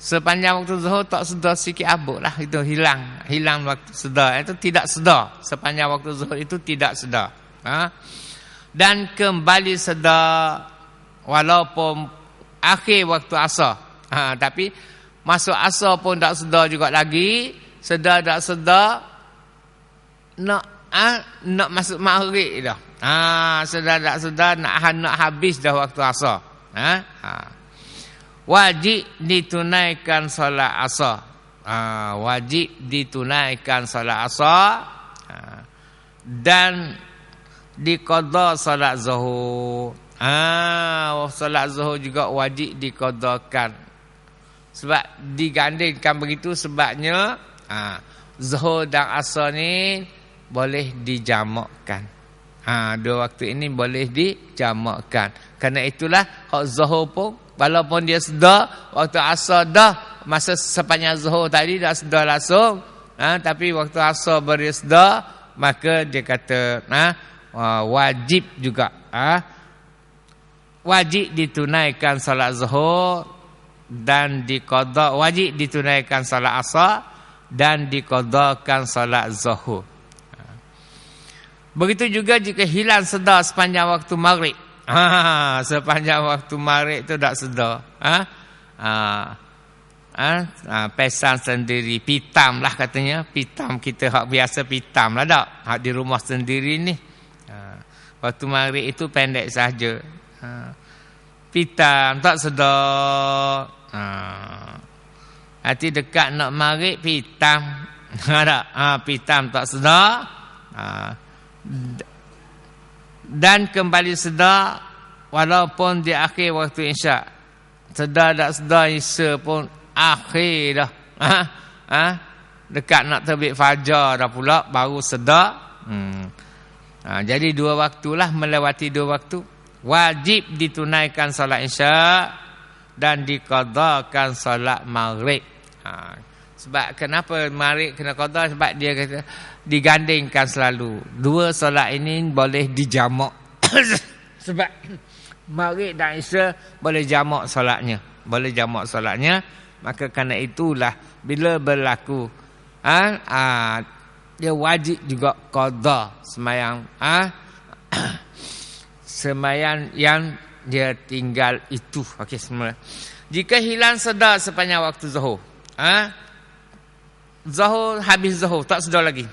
sepanjang waktu zuhur tak sedar sikit abuk lah, itu hilang waktu sedar, itu tidak sedar. Sepanjang waktu zuhur itu tidak sedar. Dan kembali sedar walaupun akhir waktu asar. Tapi masuk asar pun tak sedar juga lagi. Sedar tak sedar nak masuk maghrib dah. Sedar tak sedar nak habis dah waktu asar. Wajib ditunaikan solat asar. Wajib ditunaikan solat asar. Dan diqada solat zuhur. Solat zuhur juga wajib diqadakan. Sebab digandingkan begitu sebabnya zuhur dan asar ni boleh dijamakkan. 2 waktu ini boleh dijamakkan. Kerana itulah hak zuhur pun walaupun dia sedar waktu asar dah, masa sepanjang zuhur tadi dah sedar langsung, tapi waktu asar baru dia sedar, maka dia kata wajib juga, wajib ditunaikan solat zuhur dan diqada, wajib ditunaikan solat asar dan diqadakan solat zuhur. Begitu juga jika hilang sedar sepanjang waktu maghrib. Sepanjang waktu maghrib tu tak sedar. Pesan sendiri, pitam lah katanya. Pitam kita hak biasa pitam lah tak? Hak di rumah sendiri ni. Waktu maghrib itu pendek saja. Pitam tak sedar. Hati dekat nak maghrib pitam. Pitam tak sedar. Dan kembali sedar walaupun di akhir waktu isyak. Sedar tak sedar isya pun akhir dah. Dekat nak terbit fajar dah pula baru sedar. Jadi 2 waktulah, melewati 2 waktu. Wajib ditunaikan solat isyak dan diqadakan solat maghrib. Sebab kenapa maghrib kena qada? Sebab dia kata digandingkan selalu. 2 solat ini boleh dijamak. Sebab maghrib dan isya boleh jamak solatnya. Boleh jamak solatnya. Maka kerana itulah bila berlaku dia wajib juga qada sembahyang sembahyang yang dia tinggal itu. Okey, semula. Jika hilang sedar sepanjang waktu zuhur, zuhur habis zuhur tak sedar lagi,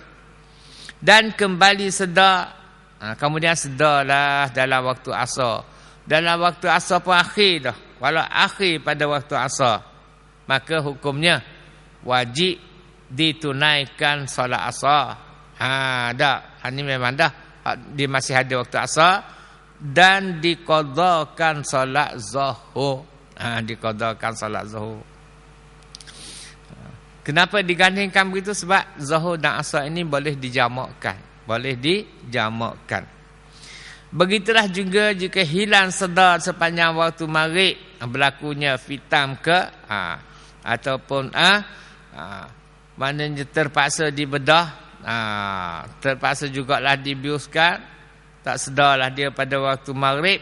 dan kembali sedar, kemudian sedarlah dalam waktu asar. Dalam waktu asar pun akhir dah, walau akhir pada waktu asar, maka hukumnya wajib ditunaikan solat asar. Ini memang dah dia masih ada waktu asar, dan diqadakan solat zuhur. Diqadakan solat zuhur. Kenapa digandingkan begitu? Sebab zuhur dan asar ini boleh dijamakkan. Boleh dijamakkan. Begitulah juga jika hilang sedar sepanjang waktu maghrib, berlakunya fitam ke ataupun maknanya terpaksa dibedah, terpaksa jugalah dibiuskan, tak sedarlah dia pada waktu maghrib,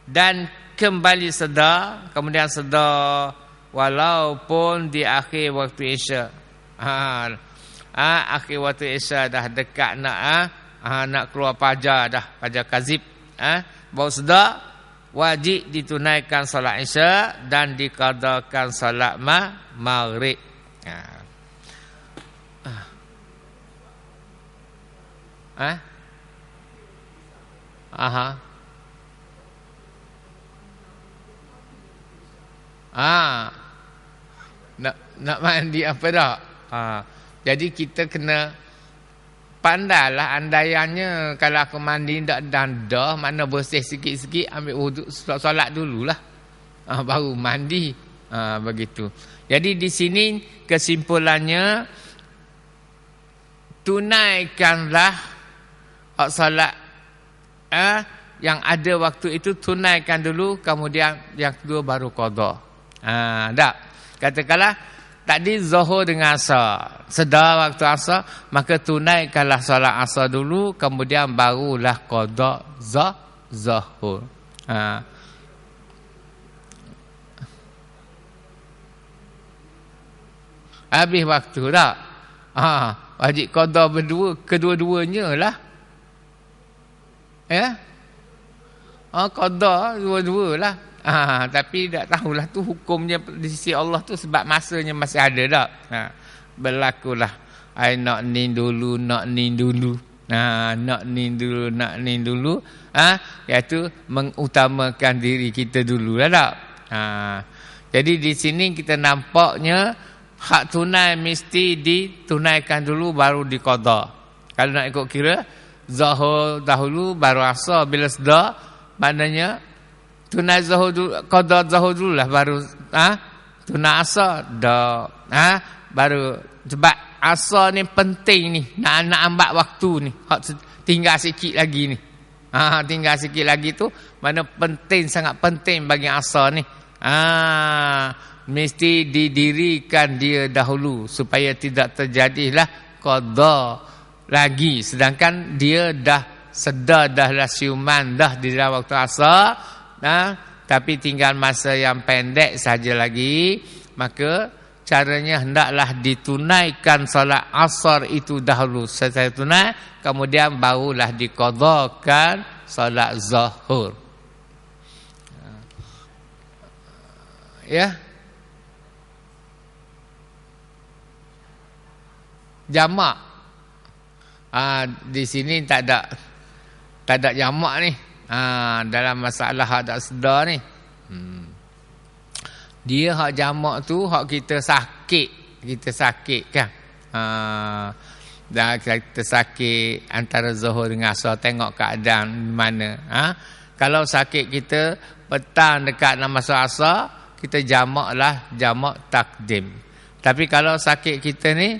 dan kembali sedar, kemudian sedar walaupun di akhir waktu isya. Akhir waktu isya dah dekat nak keluar fajar dah, fajar kazib, baru sedar, wajib ditunaikan solat isya dan diqadakan solat maghrib. Nak mandi apa dah? Jadi kita kena pandailah andaiannya, kalau aku mandi tak dah, mana bersih sikit-sikit, ambil wuduk, solat dululah, baru mandi. Begitu. Jadi di sini kesimpulannya, tunaikanlah solat yang ada waktu itu, tunaikan dulu, kemudian yang kedua baru qada. Tak. Katakanlah tadi zuhur dengan asar, sedar waktu asar, maka tunaikanlah solat asar dulu, kemudian barulah qada zuhur. Habis waktu tak? Wajib qada berdua, kedua-duanya lah. Ya? Qada dua-dua lah. Tapi tak tahulah tu hukumnya di sisi Allah tu sebab masanya masih ada tak? Berlakulah. Nak ni dulu, nak ni dulu. Nak ni dulu. Iaitu mengutamakan diri kita dulu lah tak? Jadi di sini kita nampaknya hak tunai mesti ditunaikan dulu baru diqada. Kalau nak ikut kira, zuhur dahulu baru asar, bila sedar maknanya tunai zuhur dulu, qada zuhur dululah baru tunai asar dah. Baru sebab asar ni penting ni, nak ambat waktu ni. Tinggal sikit lagi ni. Tinggal sikit lagi tu mana penting, sangat penting bagi asar ni. Mesti didirikan dia dahulu supaya tidak terjadilah qada lagi, sedangkan dia dah sedar, dah siuman dah di dalam waktu asar, tapi tinggal masa yang pendek saja lagi, maka caranya hendaklah ditunaikan solat asar itu dahulu. Selesai tunai, kemudian barulah diqadakan solat zuhur. Ya. Jamak. Di sini tak ada jamak ni. Dalam masalah hak tak sedar ni. Dia hak jamak tu hak kita sakit kan. Dah kita sakit antara zuhur dengan asar, tengok keadaan mana. Kalau sakit kita petang dekat nak masuk asar, kita jamaklah, jamak takdim. Tapi kalau sakit kita ni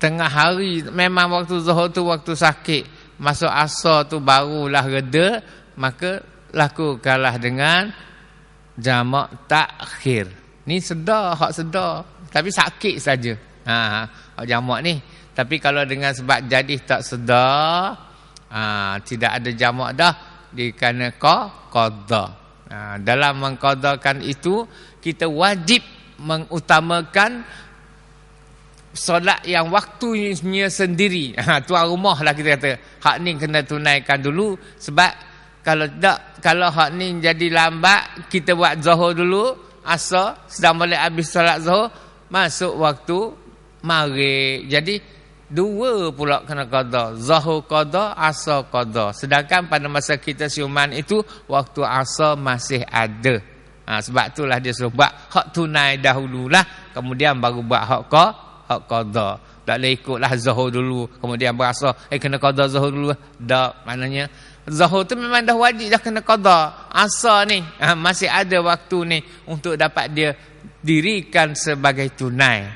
tengah hari, memang waktu zuhur tu waktu sakit, masuk asar tu barulah reda, maka lakukanlah dengan jamak takhir. Ni sedar, hak sedar, tapi sakit saja. Hak jamak ni. Tapi kalau dengan sebab jadi tak sedar, tidak ada jamak dah, dikena qada. Dalam mengqadakan itu, kita wajib mengutamakan solat yang waktunya sendiri. Tuan rumah lah kita kata. Hak ni kena tunaikan dulu. Sebab kalau tak, kalau hak ni jadi lambat, kita buat zuhur dulu, asar, sedang boleh habis solat zuhur, masuk waktu maghrib. Jadi dua pula kena qada. Zuhur qada, asar qada. Sedangkan pada masa kita siuman itu, waktu asar masih ada. Sebab itulah dia suruh buat hak tunai dahululah, kemudian baru buat hak qada. Tak boleh ikutlah zuhur dulu kemudian berasar kena qada zuhur dulu. Tak, maknanya zuhur tu memang dah wajib dah kena qada. Asar ni masih ada waktu ni untuk dapat dia dirikan sebagai tunai.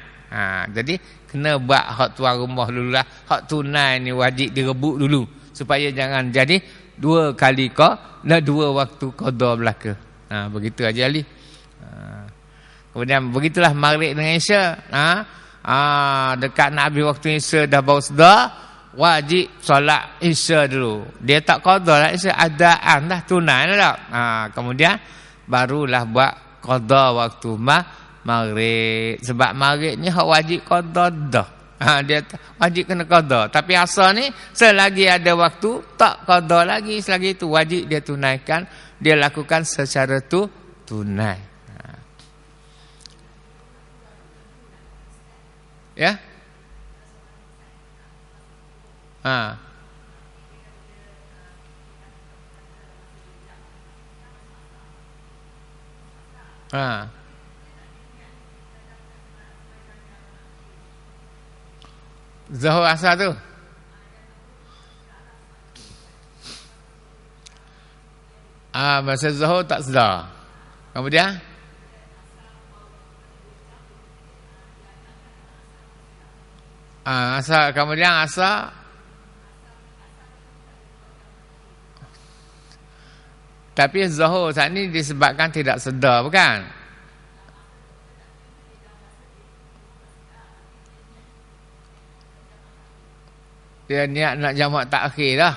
Jadi kena buat hak tuan rumah dululah. Hak tunai ni wajib direbut dulu supaya jangan jadi dua kali dua waktu qada belaka. Begitu aja Ali. Kemudian begitulah maghrib dengan isya. Dekat nak habis waktu isya dah baru sedar, wajib solat isya dulu. Dia tak qada lah isya, adaan dah, tunai dah. Kemudian barulah buat qada waktu maghrib. Sebab maghrib ni hak wajib qada dah. Dia wajib kena qada. Tapi asar ni selagi ada waktu tak qada lagi, selagi itu wajib dia tunaikan. Dia lakukan secara tunai. Ya? Zuhur asar tu. Masa zuhur tak sedar. Kemudian asar, kemudian asar Tapi zuhur saat ni disebabkan tidak sedar, bukan? Dia niat nak jamak takhir dah.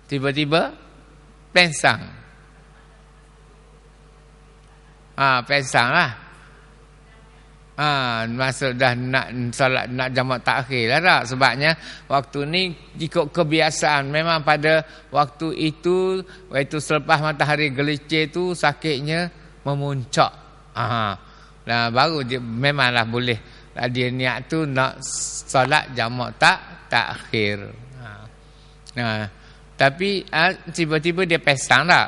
Tiba-tiba pensang. Pensang lah. Maksud dah nak salat, nak jamak takhir lah tak? Sebabnya waktu ni ikut kebiasaan, memang pada waktu itu selepas matahari gelicir tu sakitnya memuncak. Nah, baru dia memanglah boleh dia niat tu nak salat jamak takhir. Nah, tapi tiba-tiba dia pensang tak?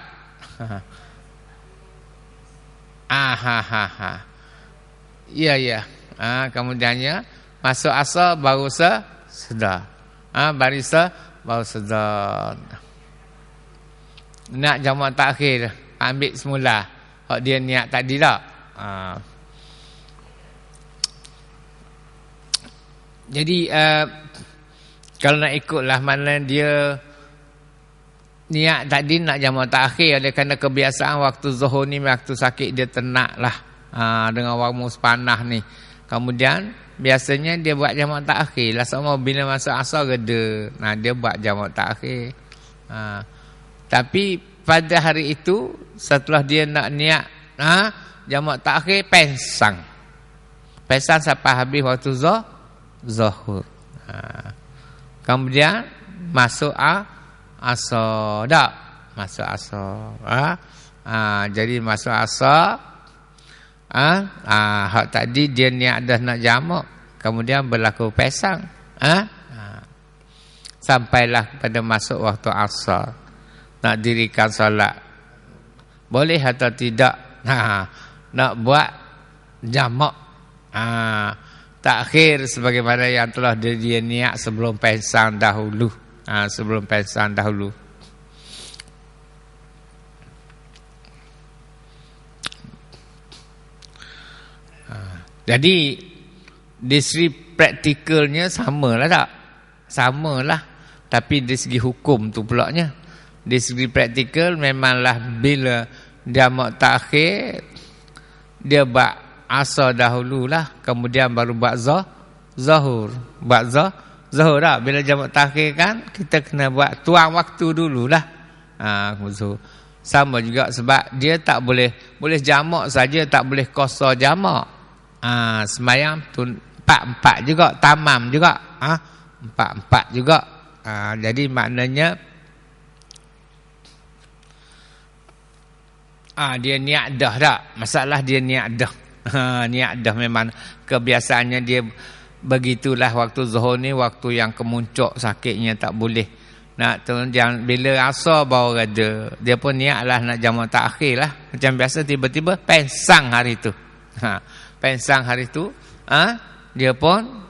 Ya. Kemudiannya masuk asar baru sedar. Barisa baru sedar. Nak jamak takhir, ambil semula. Hak dia niat tadi tak? Jadi kalau nak ikutlah mana dia niat tadi nak jamak takhir, oleh kerana kebiasaan waktu zuhur ni waktu sakit dia tenat lah. Dengan warmus panah ni. Kemudian biasanya dia buat jamak takhir lah, sama bila masuk asar reda. Dia buat jamak takhir. Tapi pada hari itu setelah dia nak niat jamak takhir, pensang sampai habis waktu zuhur. Kemudian masuk asar tak? Masuk asar. Jadi masuk asar. Hak tadi dia niat dah nak jamak, kemudian berlaku pesang. Sampailah pada masuk waktu asar, nak dirikan solat, boleh atau tidak? Nak buat jamak takhir sebagaimana yang telah dia niat sebelum pesang dahulu. Sebelum pesang dahulu. Jadi dari segi praktikalnya samalah tak? Samalah. Tapi dari segi hukum tu pulaknya. Dari segi praktikal memanglah bila jamak takhir dia buat asar dahululah, kemudian baru buat zuhur. Buat zuhur tak? Bila jamak takhir kan kita kena buat tuang waktu dululah. Sama juga sebab dia tak boleh jamak saja, tak boleh qasar jamak. Semayang tu 4-4 juga, tamam juga. 4-4 juga. Jadi maknanya dia niat dah tak? Masalah dia niat dah. Niat dah memang kebiasaannya dia begitulah waktu zuhur ni, waktu yang kemuncak sakitnya tak boleh. Jangan bila asar baru reda. Dia pun niatlah nak jamak takhir lah. Macam biasa tiba-tiba pensang hari tu. Pensang hari tu, dia pun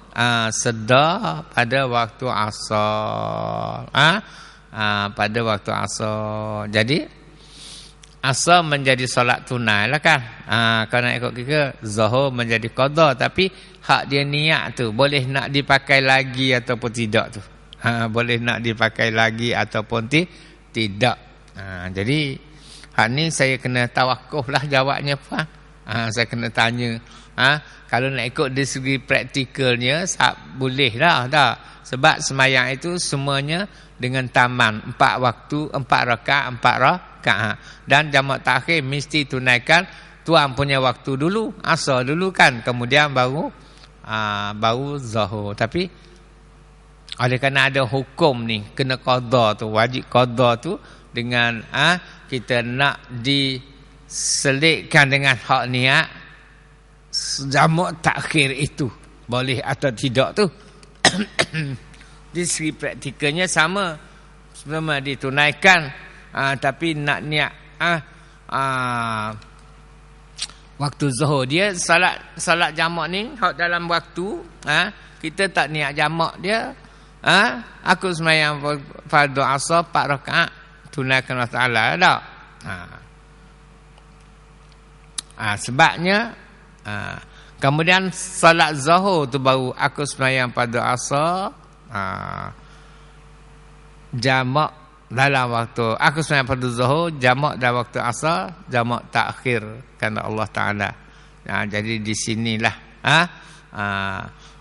sedar pada waktu asar. Pada waktu asar. Jadi asar menjadi solat tunai lah kan. Kalau nak ikut kita, zuhur menjadi qada, tapi hak dia niat tu boleh nak dipakai lagi ataupun tidak tu. Boleh nak dipakai lagi ataupun tidak. Jadi hak ni saya kena tawakuf lah jawabnya Puan. Saya kena tanya. Kalau nak ikut dari segi praktikalnya boleh dah tak? Sebab semayang itu semuanya dengan taman 4 waktu, 4 rakaat. Dan jamak takhir mesti tunaikan tuan punya waktu dulu, asar dulu kan, kemudian baru zuhur. Tapi oleh kerana ada hukum ni kena qada tu, wajib qada tu dengan kita nak diselitkan dengan hak niat jamak takhir itu boleh atau tidak tu. Di segi praktikalnya sama ditunaikan, tapi nak niat waktu zuhur dia salat jamak ni hak dalam waktu kita tak niat jamak dia, aku sembahyang fardu asar 4 rakaat tunaikan Allah Taala tak? Sebabnya kemudian salat zuhur tu baru aku sembahyang pada asar jamak dalam waktu aku sembahyang fardu zuhur jamak dalam waktu asar, jamak takhir kerana Allah Taala. Jadi di sinilah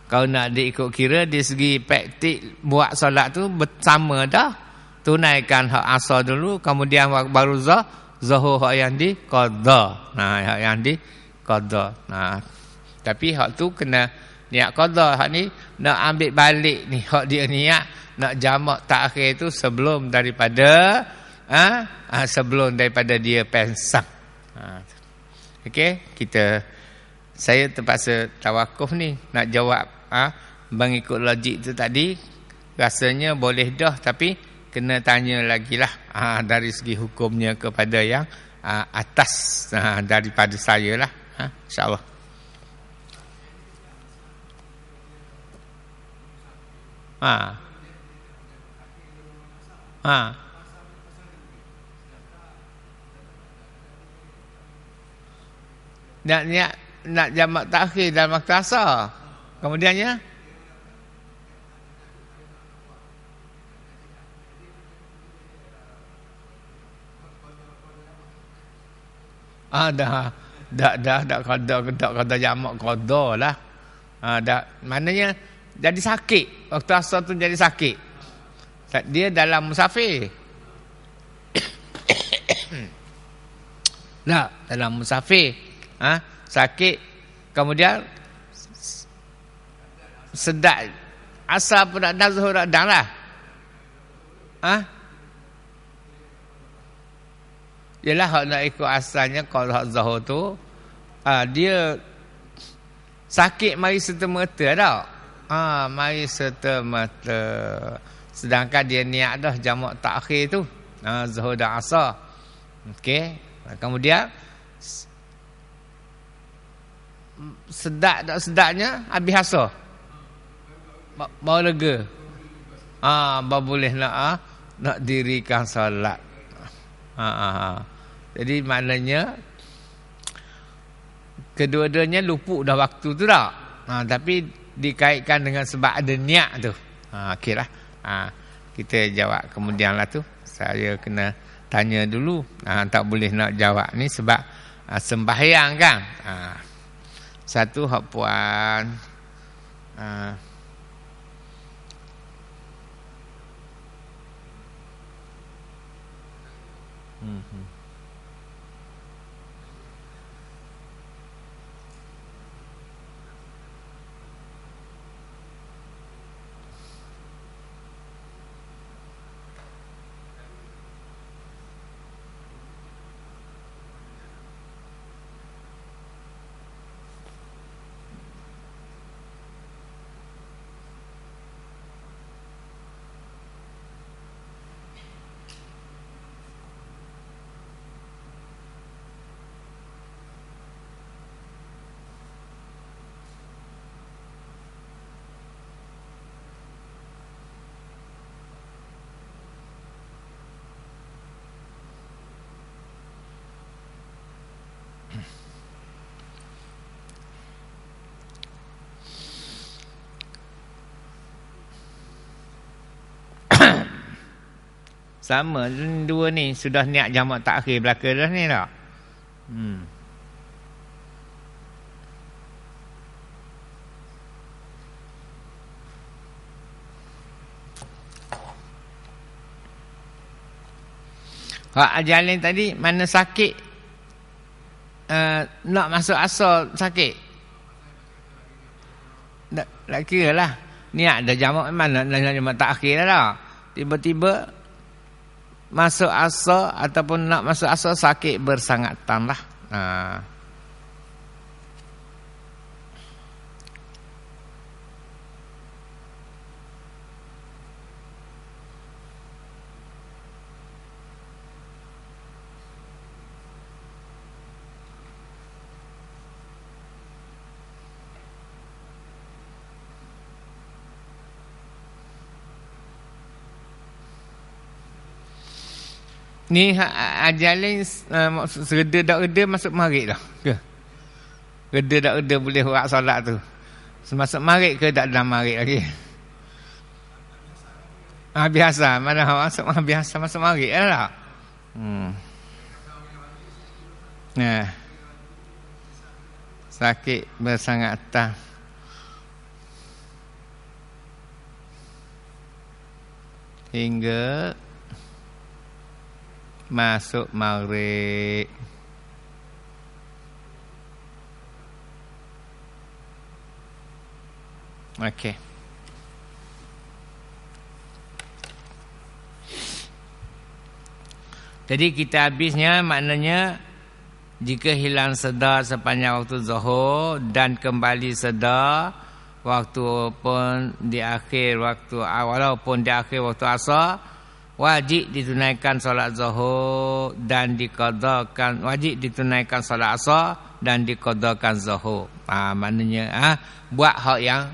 kau nak diikut kira di segi praktik buat solat tu bersama dah. Tunaikan hak asar dulu, kemudian baru zuhur hak yang di qada. Hak yang di qada. Tapi hak tu kena niat qada. Hak ni nak ambil balik ni hak dia niat nak jamak takhir tu sebelum daripada sebelum daripada dia pensang. Okey, saya terpaksa tawakuf ni nak jawab mengikut logik tu tadi. Rasanya boleh dah, tapi kena tanya lagi lah dari segi hukumnya kepada yang atas daripada saya lah, insyaAllah. Nak jamak takhir dalam waktu asar. Kemudiannya dah qada jamak qada lah. Dah maknanya jadi sakit. Waktu asar tu jadi sakit. Dia dalam musafir. Dalam musafir. Sakit. Kemudian sedap asar pun nak zuhur dah lah. Yalah hak nak ikut asalnya kalau hak zuhur tu dia sakit mari serta-merta dah. Mari serta-merta. Sedangkan dia niat dah jamak takhir tu. Zuhur dan asar. Okey. Kemudian sedap tak sedapnya habis asar. Baru lega. Baru boleh nak dirikan solat. Jadi maknanya kedua-duanya luput dah waktu tu dah. Tapi dikaitkan dengan sebab ada niat tu. Okeylah. Kita jawab kemudian lah tu. Saya kena tanya dulu. Tak boleh nak jawab ni sebab sembahyang kan. Satu hak puan sama dua ni sudah niat jamak takhir belaka dah ni tak? Hak ajalin tadi mana sakit nak masuk asar sakit. Tak kira lah. Niat dah jamak memang nak jamak takhir dah. Tiba-tiba masuk asar ataupun nak masuk asar sakit bersangatan lah. Ni ajalin reda tak reda masuk maghrib dah ke? Reda tak reda boleh buat solat tu. Masuk maghrib ke tak dalam maghrib lagi? Biasa. Mana masuk biasa masuk maghrib lah. Nah. Sakit bersangatan. Hingga masuk maghrib. Okey. Jadi kita habisnya maknanya jika hilang sedar sepanjang waktu zuhur dan kembali sedar waktu pun di akhir waktu, walaupun di akhir waktu asar, wajib ditunaikan solat zuhur dan diqadakan, wajib ditunaikan solat asar dan diqadakan zuhur. Maknanya buat hak yang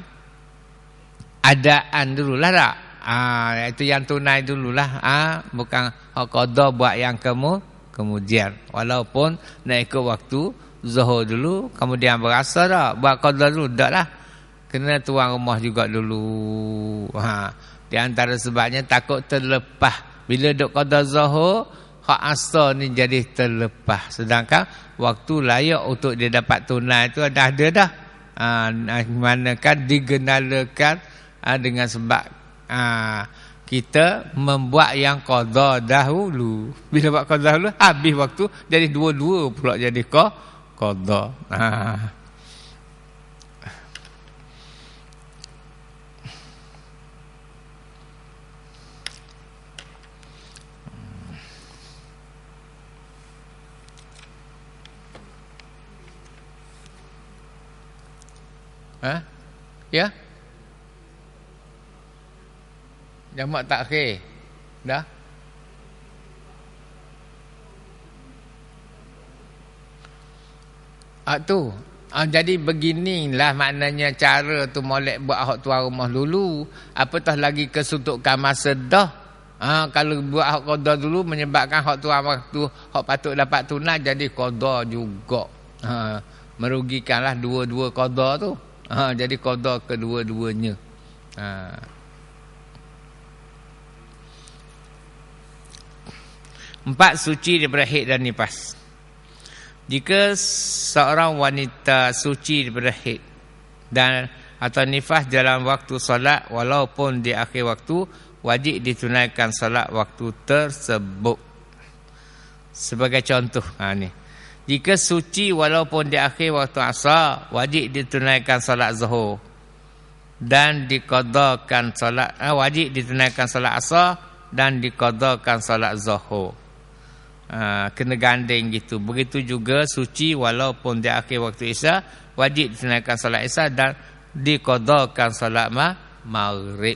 adaan dululah tak? Itu yang tunai dululah. Bukan hak qada buat yang kemudian. Walaupun nak ikut waktu zuhur dulu, kemudian berasa tak buat qada dulu, tak lah. Kena tuan rumah juga dulu. Di antara sebabnya takut terlepas. Bila duk qada zuhur, hak asar ni jadi terlepas. Sedangkan waktu layak untuk dia dapat tunai tu dah ada dah. Manakah digenalakan dengan sebab kita membuat yang qada dahulu. Bila buat qada dahulu, habis waktu, jadi dua-dua pula jadi qada. Ya? Jamak takhir. Dah? Tu. Jadi beginilah maknanya cara tu molek buat hak tuan rumah dulu. Apatah lagi kesuntukan masa dah. Kalau buat hak qada dulu menyebabkan hak tuan waktu hak patut dapat tunai jadi qada juga. Merugikanlah dua-dua qada tu. Jadi qada kedua-duanya. Empat, suci daripada haid dan nifas. Jika seorang wanita suci daripada haid dan atau nifas dalam waktu solat, walaupun di akhir waktu, wajib ditunaikan solat waktu tersebut. Sebagai contoh, ni. Jika suci walaupun di akhir waktu asar, wajib ditunaikan solat zuhur dan diqadakan solat, wajib ditunaikan solat asar dan diqadakan solat zuhur. Kena ganding gitu. Begitu juga suci walaupun di akhir waktu isya, wajib ditunaikan solat isya dan diqadakan solat maghrib.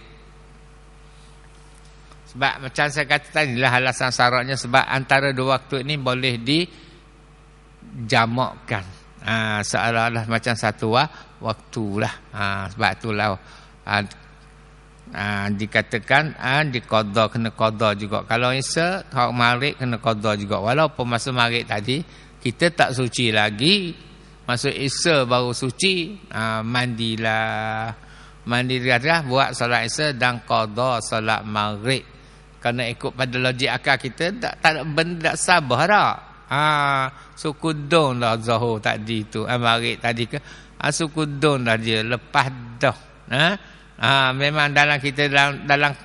Sebab macam saya kata tadi lah alasan syaratnya, sebab antara dua waktu ini boleh dijamakkan. Seolah-olah macam satu waktu lah. Sebab itulah dikatakan diqada, kena qada juga. Kalau isya hak maghrib kena qada juga. Walaupun masa maghrib tadi kita tak suci lagi, masa isya baru suci, mandilah buat solat isya dan qada solat maghrib. Kerana ikut pada logik akal kita tak ada benda tak sabar dah. Sukudun dah zuhur tadi tu, maghrib tadi ke sukudun dah dia lepas dah. Memang dalam kita dalam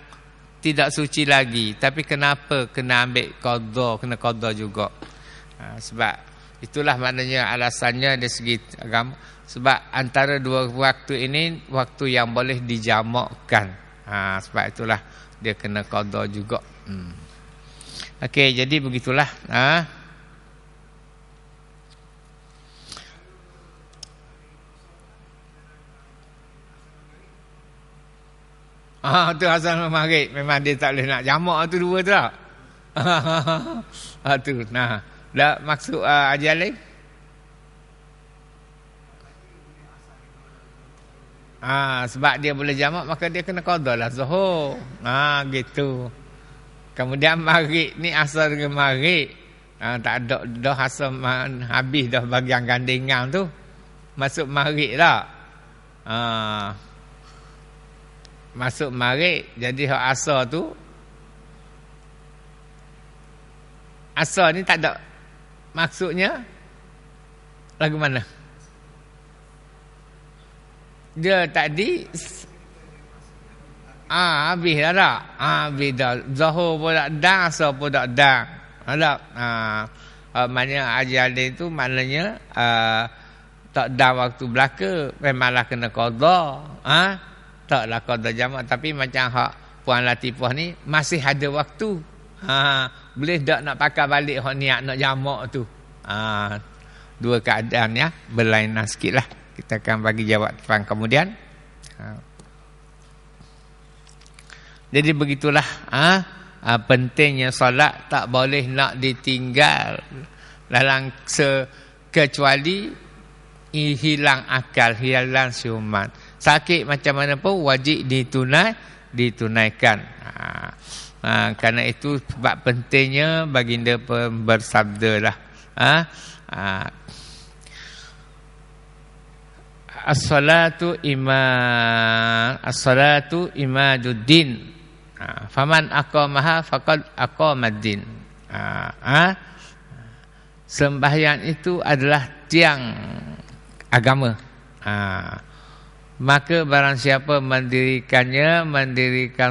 tidak suci lagi, tapi kenapa kena ambil qada, kena qada juga. Sebab itulah maknanya alasannya dari segi agama, sebab antara dua waktu ini waktu yang boleh dijamakkan. Sebab itulah dia kena qada juga. Okey, jadi begitulah. Tu asal maghrib. Memang dia tak boleh nak jamak tu dua tu tak? Tu. Nah. Dah maksud ajar lain? Sebab dia boleh jamak, maka dia kena qada lah zuhur. Gitu. Kemudian maghrib ni asal dengan maghrib. Tak ada dah asal habis dah bagian gandengan tu. Masuk maghrib lah. masuk maghrib. Jadi hak asar tu, asar ni tak ada maksudnya lagu mana? Dia tadi habis dah tak? Habis dah. Zuhur pun tak dah, asar pun tak dah. Ada. Maknanya Haji Adil tu maknanya tak dah waktu belaka, memanglah kena qada. Taklah qada jamak, tapi macam hak Puan Latifah ni masih ada waktu. Boleh tak nak pakai balik hak niat nak jamak tu. Dua keadaan ya, berlainan sikitlah. Kita akan bagi jawab depan kemudian. Jadi begitulah pentingnya solat, tak boleh nak ditinggal dalam kecuali hilang akal, hilang siuman. Sakit macam mana pun wajib ditunaikan. Kerana itu sebab pentingnya baginda bersabdalah. As-salatu imaduddin. Faman aqamaha faqad aqamaddin. Sembahyang itu adalah tiang agama. Maka barang siapa mendirikan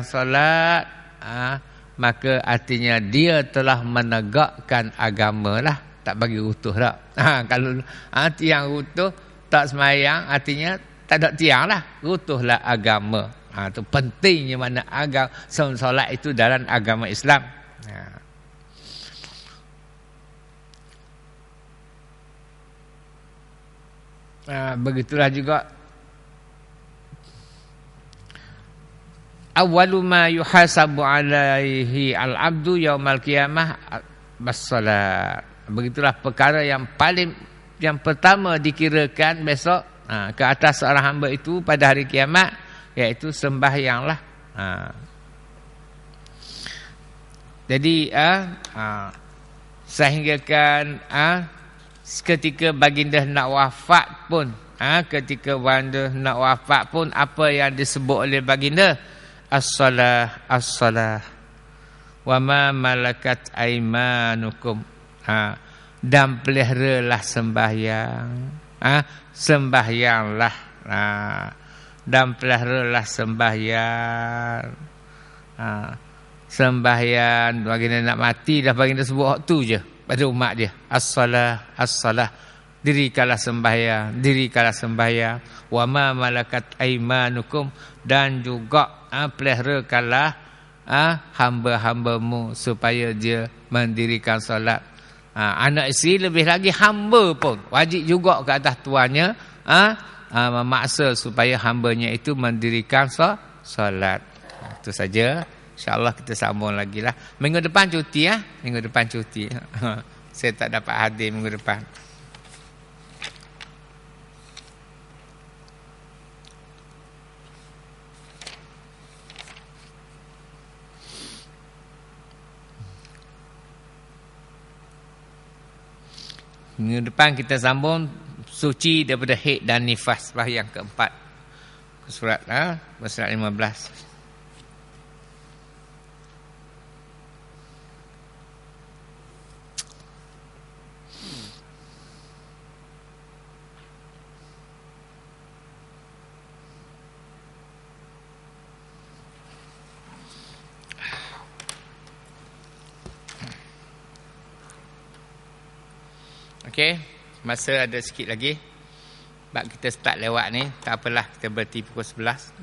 solat, maka artinya dia telah menegakkan agama lah. Tak bagi utuh tak. Kalau tiang utuh tak sembahyang, artinya tak ada tiang lah. Utuhlah agama. Itu pentingnya mana agama solat itu dalam agama Islam. Begitulah juga awwalu ma yuhasabu alaihi al-abdu yaumal qiyamah bas-salat. Begitulah perkara yang pertama dikirakan besok ke atas seorang hamba itu pada hari kiamat, iaitu sembahyanglah. Jadi sehinggakan ketika baginda nak wafat pun, apa yang disebut oleh baginda? As-salah wa ma malakat aimanukum. Dan peliharalah sembahyang. Sembahyanglah. Dan peliharalah sembahyang. Sembahyang baginda nak mati dah, baginda sebut waktu je pada umat dia. As-salah. Dirikanlah sembahyang. Wa ma malakat aimanukum. Dan juga peliharakanlah hamba-hambamu supaya dia mendirikan solat. Anak isteri lebih lagi hamba pun wajib juga ke atas tuannya memaksa supaya hambanya itu mendirikan solat. Itu saja. InsyaAllah kita sambung lagi lah. Minggu depan cuti ya. Saya tak dapat hadir minggu depan. Minggu depan kita sambung suci daripada haid dan nifas, yang keempat. Surat 15. Okey, masa ada sikit lagi. Sebab kita start lewat ni, tak apalah, kita berhenti pukul 11.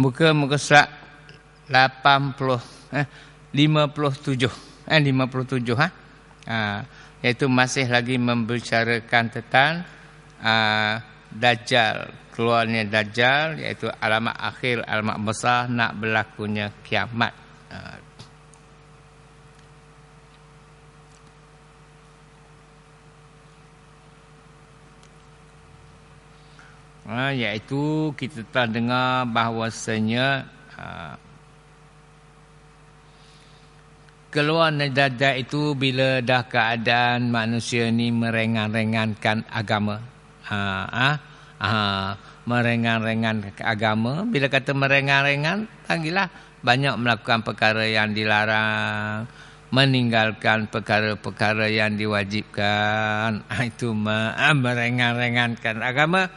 muka surat 57 iaitu masih lagi membicarakan tentang Dajjal, keluarnya Dajjal, iaitu alamat akhir, alamat besar nak berlakunya kiamat. Iaitu kita telah dengar bahawasanya keluar Dajjal itu bila dah keadaan manusia ni merengan-rengankan agama. Merengan-rengan agama. Bila kata merengan-rengan, panggillah banyak melakukan perkara yang dilarang, meninggalkan perkara-perkara yang diwajibkan. Itu merengan-rengankan agama.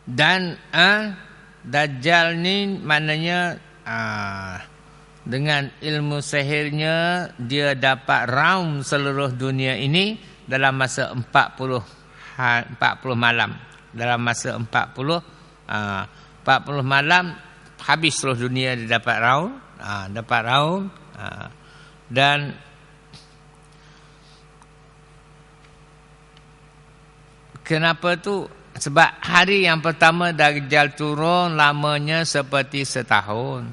Dan Dajjal ni maknanya dengan ilmu sihirnya dia dapat round seluruh dunia ini dalam masa 40 malam. Dalam masa 40 malam habis seluruh dunia dia dapat round. Dan kenapa tu? Sebab hari yang pertama Dajjal turun lamanya seperti setahun.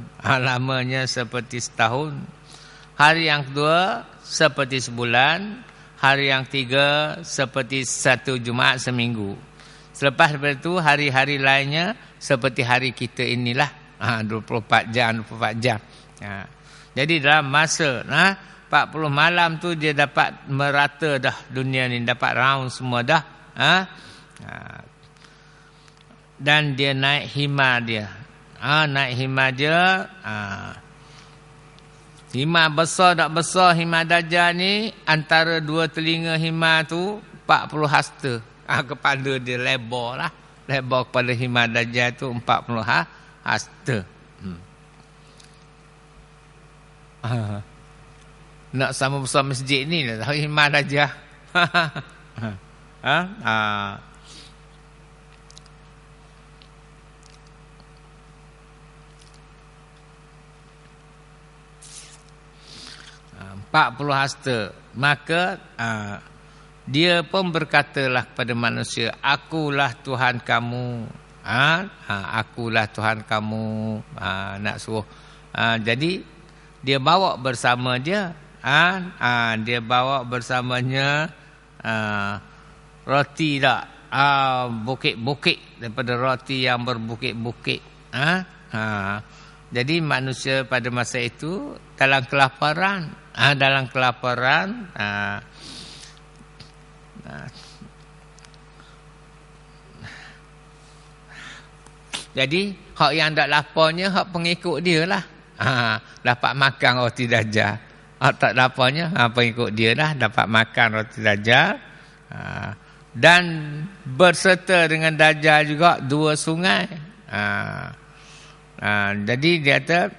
Hari yang kedua seperti sebulan. Hari yang ketiga seperti satu Jumaat seminggu. Selepas daripada itu hari-hari lainnya seperti hari kita inilah. 24 jam. Jadi dalam masa 40 malam tu dia dapat merata dah dunia ni. Dapat round semua dah. Dan dia naik hima dia. Hima besar tak besar hima Dajjal ni, antara dua telinga hima tu 40 hasta. Kepala dia lebar lah. Lebar kepala hima Dajjal tu 40 hasta. Nak sama besar masjid ni lah tahu hima Dajjal. 40 hasta. Maka dia pun berkatalah kepada manusia, akulah Tuhan kamu. Akulah Tuhan kamu. Nak suruh. Jadi dia bawa bersama dia. Dia bawa bersamanya roti tak? Bukit-bukit, daripada roti yang berbukit-bukit. Jadi manusia pada masa itu dalam kelaparan. Jadi hak yang tak laparnya hak pengikut dia lah. Dapat makan roti Dajjal. Hak tak laparnya pengikut dia lah dapat makan roti Dajjal. Dan berserta dengan Dajjal juga dua sungai. Jadi dia kata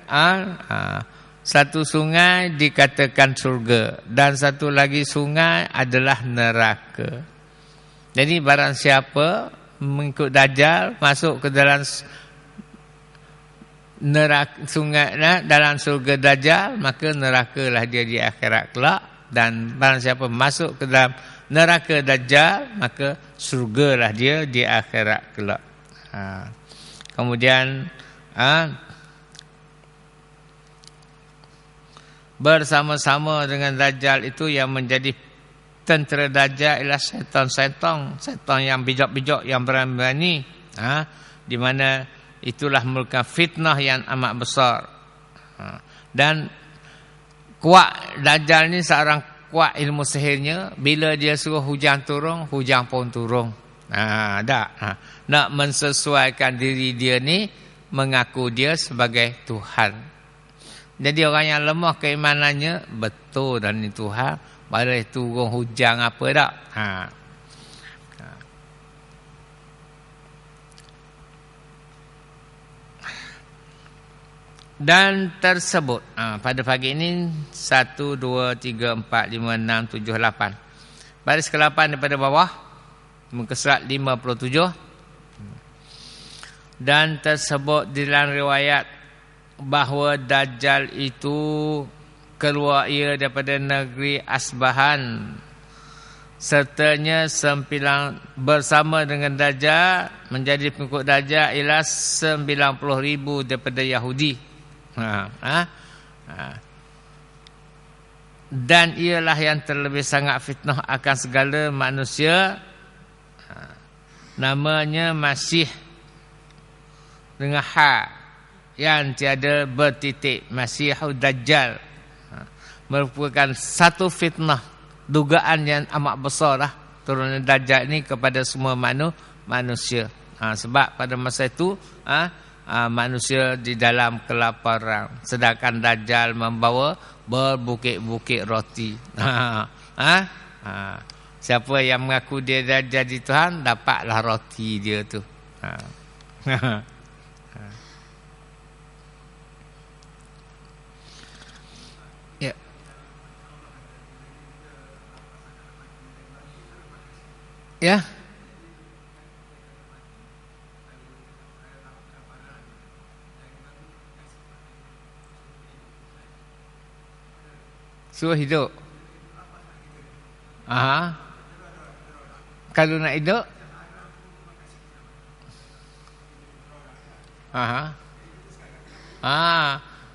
satu sungai dikatakan surga dan satu lagi sungai adalah neraka. Jadi barang siapa mengikut Dajjal masuk ke dalam neraka sungai dalam surga Dajjal, maka nerakalah dia di akhirat kelak. Dan barang siapa masuk ke dalam neraka Dajjal, maka surgalah dia di akhirat kelak. Kemudian bersama-sama dengan Dajjal itu yang menjadi tentera Dajjal ialah setan yang bijak-bijak, yang berani, di mana itulah merupakan fitnah yang amat besar. Dan kuat Dajjal ni seorang kuat ilmu sihirnya. Bila dia suruh hujan turun, hujan pun turun. Nak mensesuaikan diri dia ni, mengaku dia sebagai Tuhan. Jadi orang yang lemah keimanannya, betul dan ni Tuhan, boleh turun hujan apa tak? Dan tersebut pada pagi ini 1, 2, 3, 4, 5, 6, 7, 8. Baris ke-8 daripada bawah. muka surat 57. Dan tersebut di dalam riwayat bahawa Dajjal itu keluar ia daripada negeri Asbahan, sertanya bersama dengan Dajjal menjadi pengikut Dajjal ialah 90,000 daripada Yahudi. Dan ialah yang terlebih sangat fitnah akan segala manusia. Namanya Masih dengan ha yang tiada bertitik, Masihud Dajjal. Merupakan satu fitnah, dugaan yang amat besar lah turunnya Dajjal ni kepada semua manusia. Sebab pada masa itu manusia di dalam kelaparan, sedangkan Dajjal membawa berbukit-bukit roti. Siapa yang mengaku dia dah jadi Tuhan, dapatlah roti dia tu. Ya. Suruh hidup. Kalau nak hidup.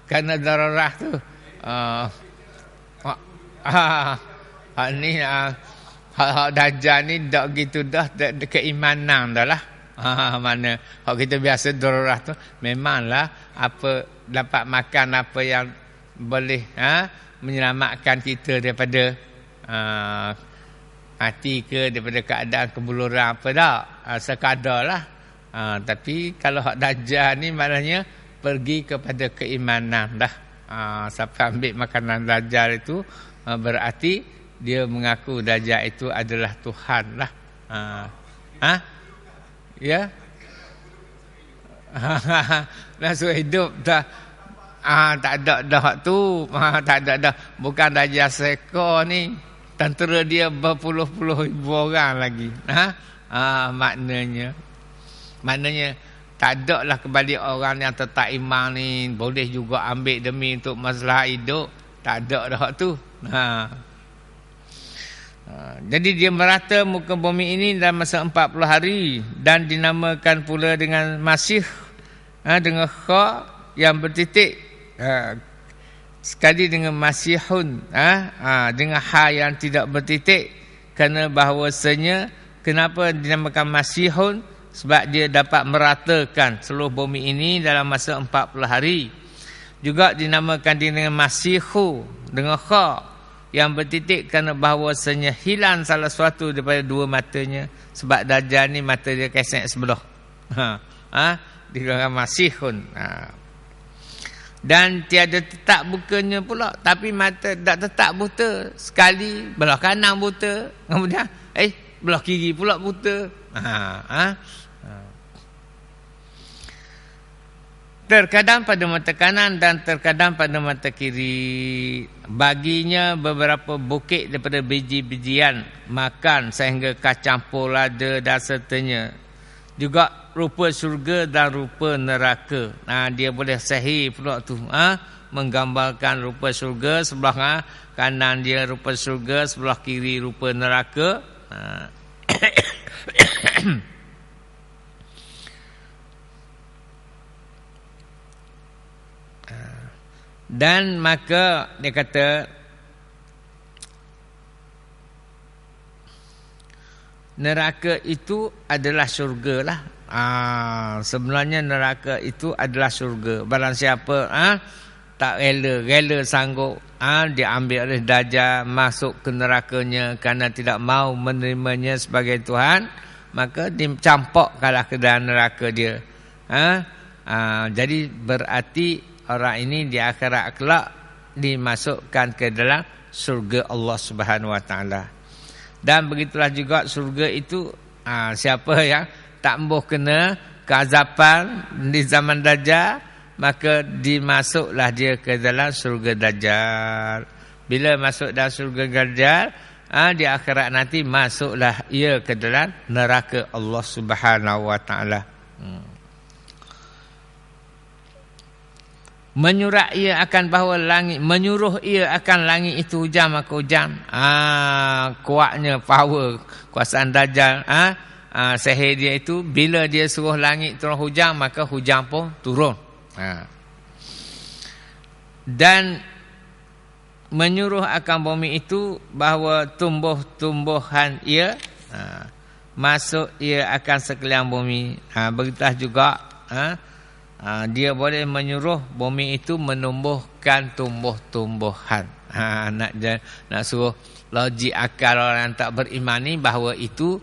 Kerana dararah tu. Ni hak Dajjal ni tak gitu dah, keimanan dah lah. Mana hak kita biasa dararah tu memanglah apa dapat makan apa yang boleh menyelamatkan kita daripada mati ke, daripada keadaan kebuluran apa tak, sekadarlah. Tapi kalau hak Dajjal ni maknanya pergi kepada keimanan dah. Siapa ambil makanan Dajjal itu berarti dia mengaku Dajjal itu adalah Tuhan lah. Ya. Langsung hidup dah. Tak ada dah tu. Tak ada dah. Bukan Dajjal seekor ni. Tentera dia berpuluh-puluh ribu orang lagi. Maknanya tak ada lah kembali orang yang tetap iman ni boleh juga ambil demi untuk masalah hidup. Tak ada dah tu. Jadi dia merata muka bumi ini dalam masa 40 hari dan dinamakan pula dengan Masih dengan kha yang bertitik, sekali dengan Masihun dengan ha yang tidak bertitik, kerana bahawasanya kenapa dinamakan Masihun, sebab dia dapat meratakan seluruh bumi ini dalam masa 40 hari. Juga dinamakan dengan Masihu dengan kha yang bertitik kerana bahawasanya hilang salah sesuatu daripada dua matanya. Sebab Dajjal ni mata dia kesek sebelah. Dikatakan Masihun. Dan tiada tetap bukanya pula, tapi mata tak tetap buta. Sekali belah kanan buta, kemudian belah kiri pula buta. Terkadang pada mata kanan dan terkadang pada mata kiri. Baginya beberapa bukit daripada biji-bijian makan sehingga kacang lada dan sertanya. Juga rupa syurga dan rupa neraka. Dia boleh sahih pula tu. Menggambarkan rupa syurga, sebelah kanan dia rupa syurga, sebelah kiri rupa neraka. Dan maka dia kata neraka itu adalah syurga lah. Sebenarnya neraka itu adalah syurga. Barang siapa tak rela sanggup diambil oleh Dajjal, masuk ke nerakanya kerana tidak mau menerimanya sebagai Tuhan, maka dicampakkanlah ke dalam neraka dia. Jadi berarti orang ini di akhirat kelak dimasukkan ke dalam surga Allah Subhanahu Wa Taala. Dan begitulah juga surga itu, siapa yang tak embuh kena keazaban di zaman Dajjal, maka dimasuklah dia ke dalam surga Dajjal. Bila masuk dalam surga Dajjal, di akhirat nanti masuklah ia ke dalam neraka Allah Subhanahu wa taala. Menyuruh ia akan bahawa langit, menyuruh ia akan langit itu hujan maka hujan. Kuatnya power kuasaan Dajjal, sihir dia itu, bila dia suruh langit turun hujan maka hujan pun turun. Dan menyuruh akan bumi itu bahawa tumbuh-tumbuhan ia masuk ia akan sekalian bumi. Begitulah juga dia boleh menyuruh bumi itu menumbuhkan tumbuh-tumbuhan. Nak suruh logik akal orang tak beriman ni bahawa itu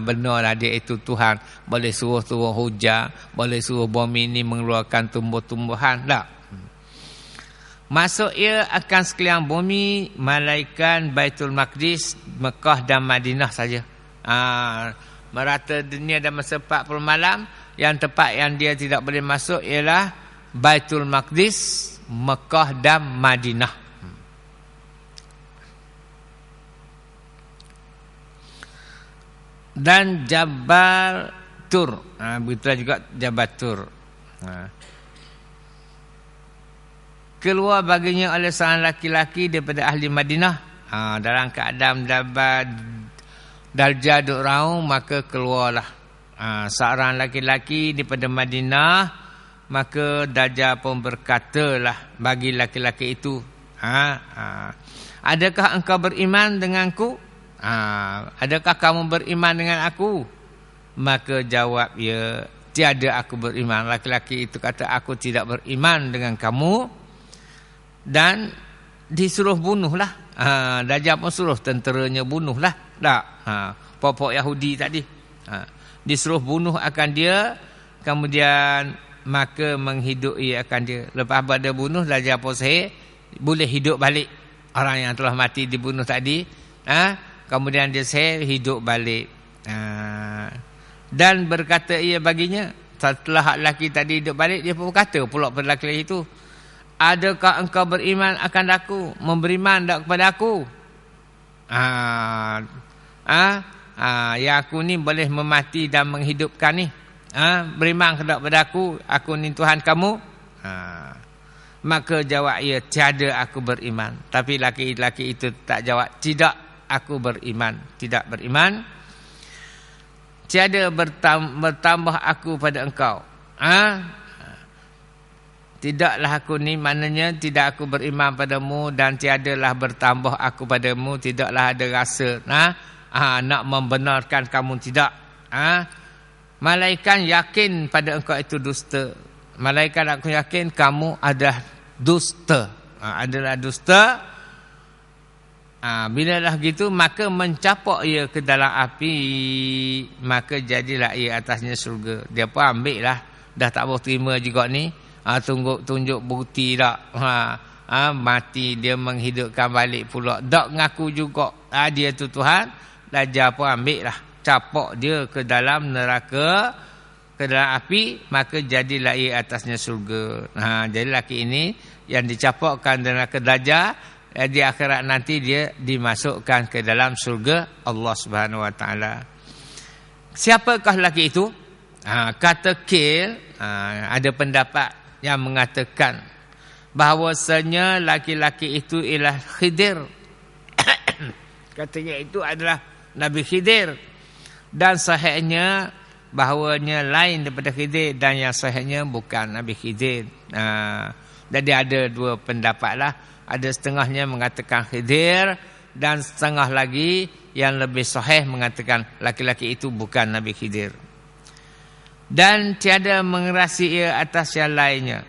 benarlah dia itu Tuhan. Boleh suruh turun hujan, boleh suruh bumi ni mengeluarkan tumbuh-tumbuhan. Tak. Masuk ia akan sekalian bumi malaikat Baitul Maqdis, Mekah dan Madinah saja. Merata dunia dalam masa 40 malam. Yang tempat yang dia tidak boleh masuk ialah Baitul Maqdis, Mekah dan Madinah. Dan Jabal Tur. Begitulah juga Jabal Tur. Keluar baginya oleh seorang laki-laki daripada ahli Madinah. Dalam keadaan Dajjal duk raung, maka keluarlah seorang laki-laki daripada Madinah. Maka Dajjal pun berkatalah bagi laki-laki itu, adakah engkau beriman denganku? Adakah kamu beriman dengan aku? Maka jawab ia, tiada aku beriman. Laki-laki itu kata, aku tidak beriman dengan kamu. Dan disuruh bunuhlah. Dajjal pun suruh tenteranya bunuhlah. Tak. Pokok Yahudi tadi. Disuruh bunuh akan dia. Kemudian maka menghidupi akan dia. Lepas pada bunuh, Dajjal pun sihir, boleh hidup balik. Orang yang telah mati dibunuh tadi, kemudian dia sihir hidup balik. Dan berkata ia baginya, setelah lelaki tadi hidup balik, dia pun berkata pula pada lelaki itu, adakah engkau beriman akan aku? Memberiman tak kepada aku? Ya aku ni boleh memati dan menghidupkan ni. Beriman tak kepada aku? Aku ni Tuhan kamu? Maka jawab ia, tiada aku beriman. Tapi laki-laki itu tak jawab, tidak aku beriman. Tidak beriman. Tiada bertambah aku pada engkau. Tidaklah aku ni, maknanya tidak aku beriman padamu dan tiadalah bertambah aku padamu. Tidaklah ada rasa nak membenarkan kamu, tidak. Malaikat yakin pada engkau itu dusta. Malaikat aku yakin kamu adalah dusta. Adalah dusta. Bila dah gitu, maka mencapak ia ke dalam api. Maka jadilah ia atasnya syurga. Dia pun ambil lah. Dah tak boleh terima juga ni. Tunjuk bukti tak. Mati dia menghidupkan balik pula. Tak ngaku juga dia tu Tuhan. Dajjal pun ambil lah. Capak dia ke dalam neraka, ke dalam api. Maka jadilah ia atasnya syurga. Jadi laki ini yang dicapakkan neraka Dajjal, di akhirat nanti dia dimasukkan ke dalam syurga Allah Subhanahu wa taala. Siapakah laki itu? Kata Kil, ada pendapat yang mengatakan bahawasanya laki-laki itu ialah Khidir. Katanya itu adalah Nabi Khidir. Dan sahihnya bahawanya lain daripada Khidir, dan yang sahihnya bukan Nabi Khidir. Jadi ada dua pendapat lah. Ada setengahnya mengatakan Khidir, dan setengah lagi yang lebih sahih mengatakan laki-laki itu bukan Nabi Khidir. Dan tiada mengerasi ia atas yang lainnya.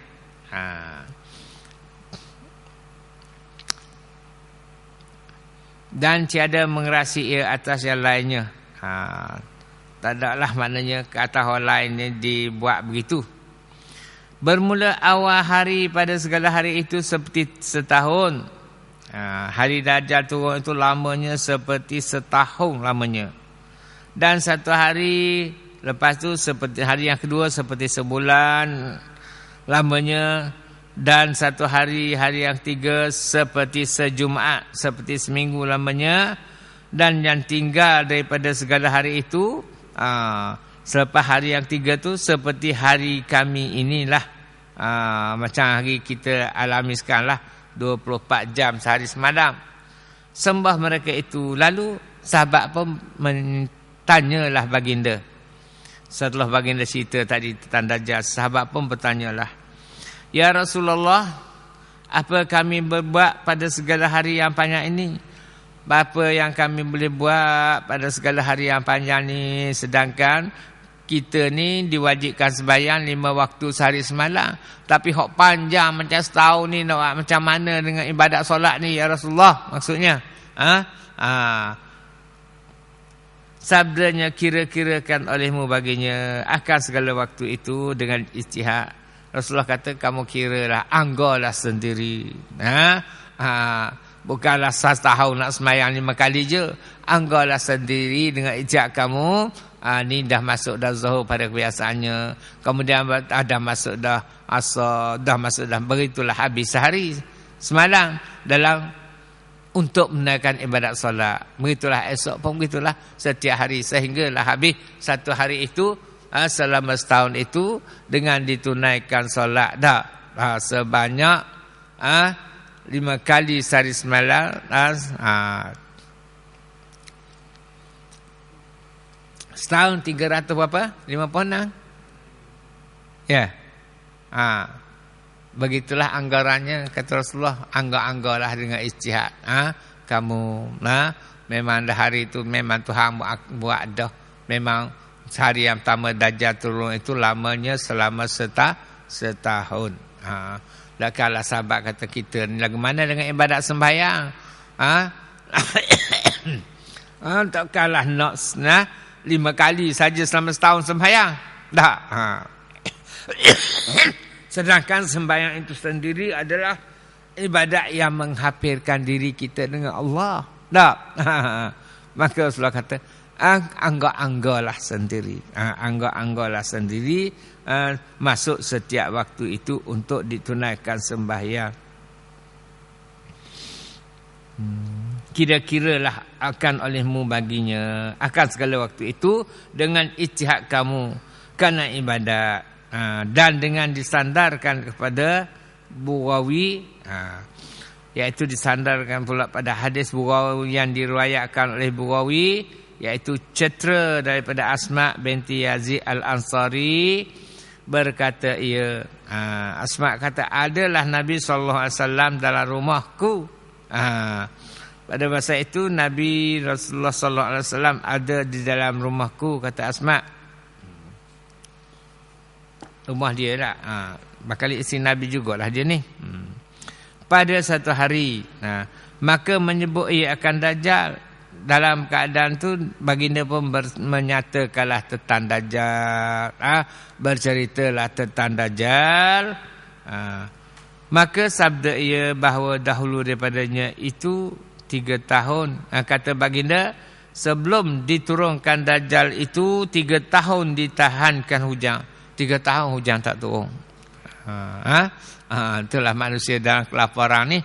Dan tiada mengerasi ia atas yang lainnya. Tak adalah maknanya ke atas orang lain dibuat begitu. Bermula awal hari pada segala hari itu seperti setahun. Hari Dajjal turun itu lamanya seperti setahun lamanya. Dan satu hari lepas tu seperti hari yang kedua seperti sebulan lamanya. Dan satu hari yang ketiga seperti sejumaat, seperti seminggu lamanya. dan yang tinggal daripada segala hari itu selepas hari yang 3 tu seperti hari kami inilah, macam hari kita alami sekarang lah, 24 jam sehari semalam. Sembah mereka itu. Lalu sahabat pun tanyalah baginda. Setelah baginda cerita tadi tentang Dajjal, sahabat pun bertanyalah, ya Rasulullah, apa kami berbuat pada segala hari yang panjang ini? Apa yang kami boleh buat pada segala hari yang panjang ni, sedangkan kita ni diwajibkan sembahyang 5 waktu sehari semalam. Tapi hak panjang macam setahun ni, nak macam mana dengan ibadat solat ni ya Rasulullah? Maksudnya sabdanya, kira-kirakan olehmu baginya akan segala waktu itu dengan ijtihad. Rasulullah kata, kamu kiralah, anggarlah sendiri. Bukanlah setahun nak sembahyang 5 kali je. Anggarlah sendiri dengan ijtihad kamu. Ni dah masuk dah zuhur pada kebiasaannya. Kemudian dah masuk dah asar, dah masuk dah, begitulah habis sehari semalam dalam untuk menaikkan ibadat solat. Begitulah esok pun begitulah, setiap hari sehinggalah habis satu hari itu, selama setahun itu dengan ditunaikan solat dah sebanyak 5 kali sehari semalam. Setahun 300 berapa? 56. Ya. Begitulah anggarannya, kata Rasulullah. Anggar-anggarlah dengan ijtihad. Kamu memang dah hari itu memang Tuhan buat dah. Memang hari yang pertama Dajjal turun itu lamanya selama setahun. Dah kalau sahabat kata kita ni lagu mana dengan ibadat sembahyang? Tak kalah nak 5 kali saja selama setahun sembahyang. Dah. Sedangkan sembahyang itu sendiri adalah ibadat yang menghampirkan diri kita dengan Allah. Tak? Maka Rasulullah kata, anggar-anggarlah sendiri. Anggar-anggarlah sendiri masuk setiap waktu itu untuk ditunaikan sembahyang. Kira-kiralah akan olehmu baginya akan segala waktu itu dengan ijtihad kamu kerana ibadat. Dan dengan disandarkan kepada Bugawi, iaitu disandarkan pula pada hadis Bugawi yang diriwayatkan oleh Bugawi, iaitu cetera daripada Asma binti Yazid Al-Ansari, berkata ia, Asma kata, adalah Nabi SAW dalam rumahku. Pada masa itu Nabi Rasulullah SAW ada di dalam rumahku, kata Asma. Rumah dia lah. Bakal isteri Nabi jugalah dia ni. Pada satu hari, maka menyebut ia akan Dajjal. Dalam keadaan tu baginda pun menyatakanlah tentang Dajjal. Berceritalah tentang Dajjal. Maka sabda ia bahawa dahulu daripadanya itu 3 tahun. Kata baginda, sebelum diturunkan Dajjal itu 3 tahun ditahankan hujan. 3 tahun hujan tak turun. Itulah manusia dalam kelaparan ni.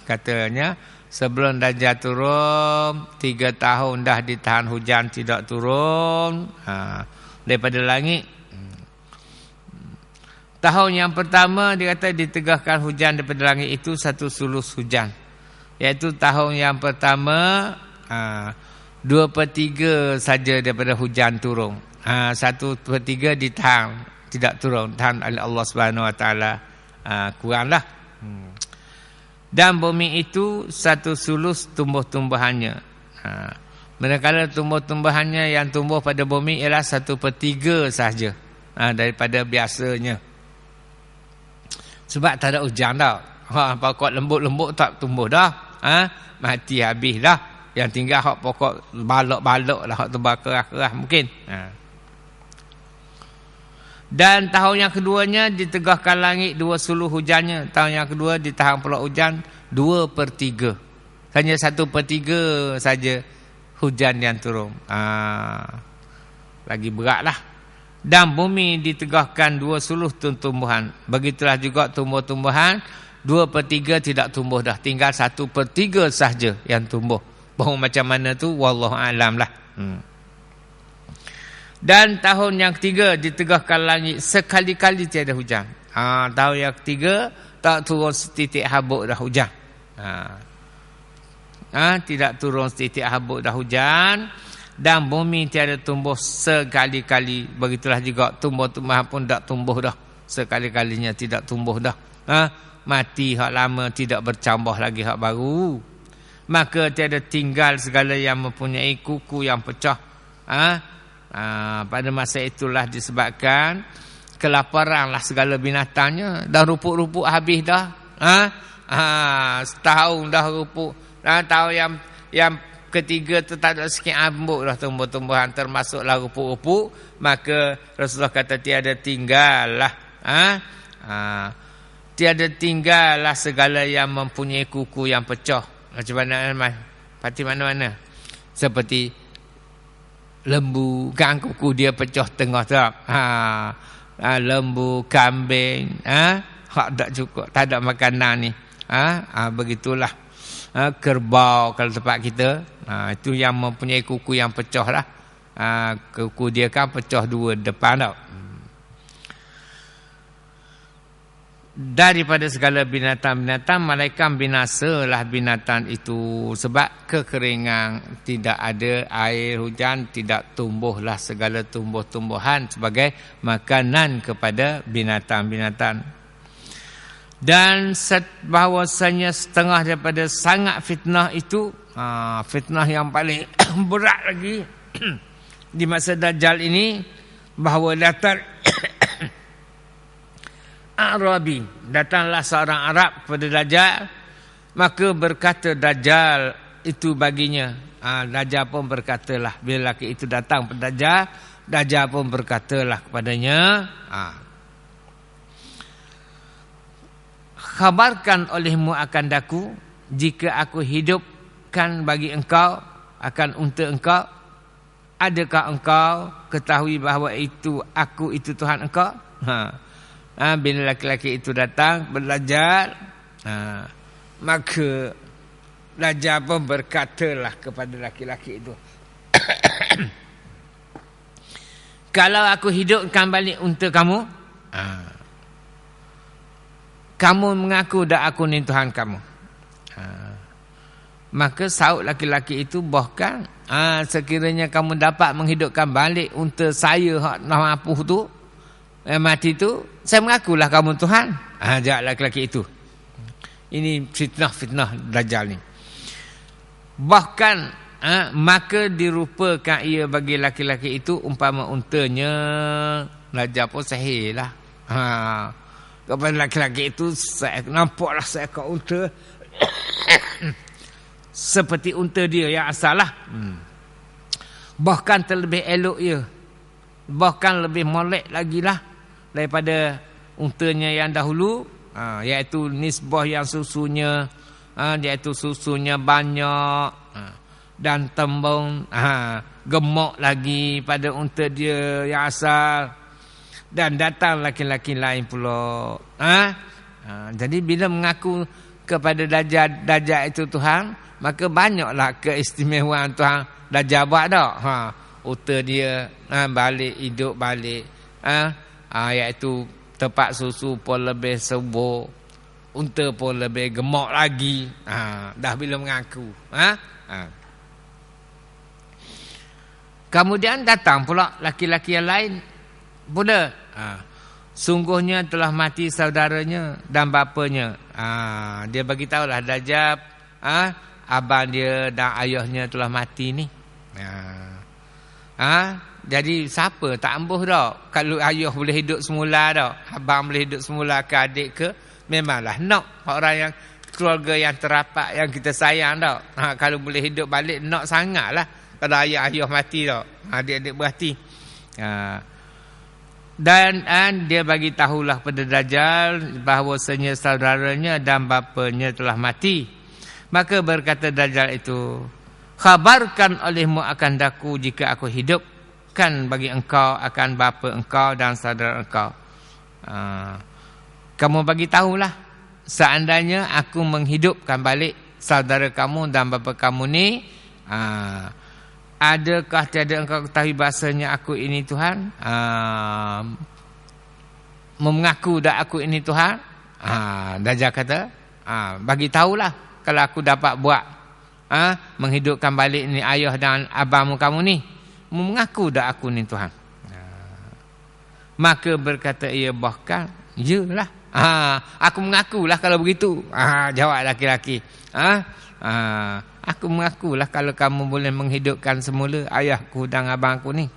Katanya sebelum Dajjal turun 3 tahun dah ditahan hujan tidak turun daripada langit. Tahun yang pertama dia kata ditegahkan hujan daripada langit itu 1 sulus hujan. Iaitu tahun yang pertama 2/3 saja daripada hujan turun. 1/3 ditahan, tidak turun, tahan oleh Allah Subhanahu Wa Taala, kuranglah. Dan bumi itu 1 sulus tumbuh-tumbuhannya. Manakala tumbuh-tumbuhannya yang tumbuh pada bumi ialah 1/3 sahaja daripada biasanya. Sebab tak ada hujan dah. Pokok lembut-lembut tak tumbuh dah. Mati habis dah. Yang tinggal hak pokok balok-balok lah, hak tebal kerah-kerah mungkin. Dan tahun yang keduanya ditegahkan langit 2 suluh hujannya. Tahun yang kedua ditahan pula hujan 2/3. Hanya 1/3 saja hujan yang turun. Lagi beratlah. Dan bumi ditegahkan 2 suluh tumbuhan. Begitulah juga tumbuh-tumbuhan 2/3 tidak tumbuh dah. Tinggal 1/3 sahaja yang tumbuh. Bahawa macam mana tu wallahu alam lah. Dan tahun yang ketiga ditegahkan langit sekali-kali tiada hujan. Tahun yang ketiga tak turun setitik habuk dah hujan. Tidak turun setitik habuk dah hujan. Dan bumi tiada tumbuh sekali-kali. Begitulah juga tumbuh-tumbuhan pun tak tumbuh dah. Sekali-kalinya tidak tumbuh dah. Mati hak lama, tidak bercambah lagi hak baru. Maka tiada tinggal segala yang mempunyai kuku yang pecah. Pada masa itulah disebabkan kelaparanlah segala binatangnya. Dah rupuk-rupuk habis dah. Setahun dah rupuk. Tahun yang ketiga tu tak ada sikit ambuk dah tumbuh-tumbuhan, termasuklah rupuk-rupuk. Maka Rasulullah kata tiada tinggal lah. Tiada tinggal lah segala yang mempunyai kuku yang pecah. Macam mana? Parti mana-mana. Seperti lembu, kan kuku dia pecah tengah tak? Lembu, kambing, hak tak cukup, tak ada makanan ni. Begitulah. Kerbau kalau tempat kita, itu yang mempunyai kuku yang pecah lah. Kuku dia kan pecah dua depan tau. Daripada segala binatang-binatang, malaikat binasalah binatang itu. Sebab kekeringan, tidak ada air hujan, tidak tumbuhlah segala tumbuh-tumbuhan sebagai makanan kepada binatang-binatang. Dan bahawasanya setengah daripada sangat fitnah itu, fitnah yang paling berat lagi di masa Dajjal ini, bahawa Arabi, datanglah seorang Arab kepada Dajjal, maka berkata Dajjal itu baginya. Dajjal pun berkatalah, bila lelaki itu datang kepada Dajjal, Dajjal pun berkatalah kepadanya, khabarkan olehmu akan daku, jika aku hidupkan bagi engkau akan unta engkau, adakah engkau ketahui bahawa itu aku itu Tuhan engkau? Bila laki-laki itu datang belajar, maka Dajjal pun berkatalah kepada laki-laki itu, kalau aku hidupkan balik unta kamu, kamu mengaku dah aku ni Tuhan kamu. Maka sahut laki-laki itu, bahkan sekiranya kamu dapat menghidupkan balik unta saya hak nak apuh tu, mati tu, saya mengakulah kamu Tuhan. Jawab laki-laki itu. Ini fitnah-fitnah Dajjal ni. Bahkan maka dirupakan ia bagi laki-laki itu umpama untanya. Dajjal pun sahih lah. Kepada laki-laki itu, saya nampaklah seekor unta seperti unta dia yang asal lah. Bahkan terlebih elok ia, bahkan lebih molek lagi lah daripada untanya yang dahulu, iaitu nisbah yang susunya, iaitu susunya banyak, dan tembung gemuk lagi pada unta dia yang asal. Dan datang laki-laki lain pula. Jadi bila mengaku kepada Dajjal itu Tuhan, maka banyaklah keistimewaan Tuhan Dajjal buat dah. Unta dia balik, hidup balik. Iaitu tempat susu pun lebih subur, unta pun lebih gemuk lagi. Dah bila mengaku. Kemudian datang pula laki-laki yang lain pula. Sungguhnya telah mati saudaranya dan bapanya. Dia bagi tahulah Dajjal, abang dia dan ayahnya telah mati ni. Jadi siapa tak ambuh dah? Kalau ayah boleh hidup semula dah, abang boleh hidup semula ke, adik ke, memanglah nak orang yang keluarga yang terapak yang kita sayang dah. Kalau boleh hidup balik nak sangatlah. Kalau ayah mati dah, adik-adik berhati. Dan dia bagi tahulah pada Dajjal bahawasanya saudaranya dan bapanya telah mati. Maka berkata Dajjal itu, khabarkan olehmu akan daku jika aku hidupkan bagi engkau akan bapa engkau dan saudara engkau. Kamu bagi tahulah, seandainya aku menghidupkan balik saudara kamu dan bapa kamu ni, Adakah tiada engkau ketahui bahasanya aku ini Tuhan? Mengaku dah aku ini Tuhan? Dajjal kata, bagi tahulah kalau aku dapat buat menghidupkan balik ni ayah dan abangmu kamu ni. Mengaku dah aku ni Tuhan. Maka berkata ia, bahkan yalah. Aku mengakulah kalau begitu. Jawab laki-laki. Aku mengakulah kalau kamu boleh menghidupkan semula ayahku dan abangku ni.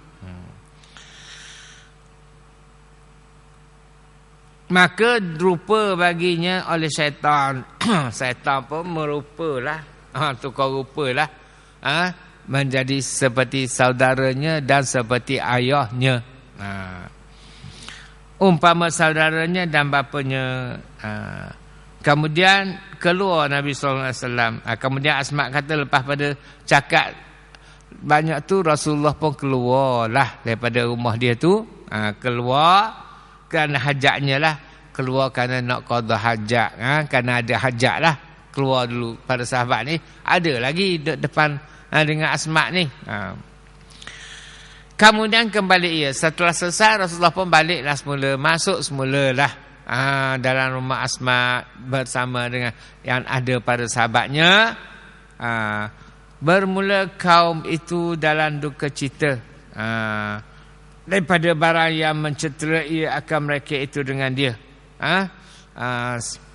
Maka rupa baginya oleh syaitan. Syaitan pun merupalah, tukar rupalah, menjadi seperti saudaranya dan seperti ayahnya. Umpama saudaranya dan bapanya. Kemudian keluar Nabi SAW. Kemudian Asma kata lepas pada cakap banyak tu, Rasulullah pun keluarlah daripada rumah dia tu. Keluar kerana hajatnya lah. Keluar kerana nak qada hajat. Kerana ada hajat lah. Keluar dulu pada sahabat ni. Ada lagi depan dengan Asma ni. Kemudian kembali ia. Setelah selesai Rasulullah pun baliklah semula. Masuk semulalah dalam rumah Asma bersama dengan yang ada pada sahabatnya. Bermula kaum itu dalam duka cita daripada barang yang mencederai akan mereka itu dengan dia.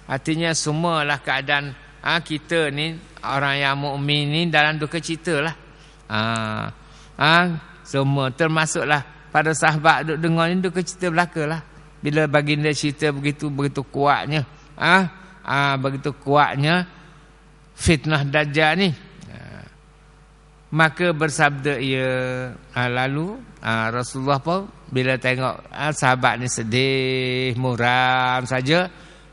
Artinya semualah keadaan kita ni, orang yang mukmin ni dalam duka cita lah. Semua termasuklah pada sahabat duk dengar ni duka cita belaka lah. Bila baginda cerita begitu kuatnya, begitu kuatnya fitnah Dajjal ni, maka bersabda ia. Lalu Rasulullah pun bila tengok sahabat ni sedih muram saja,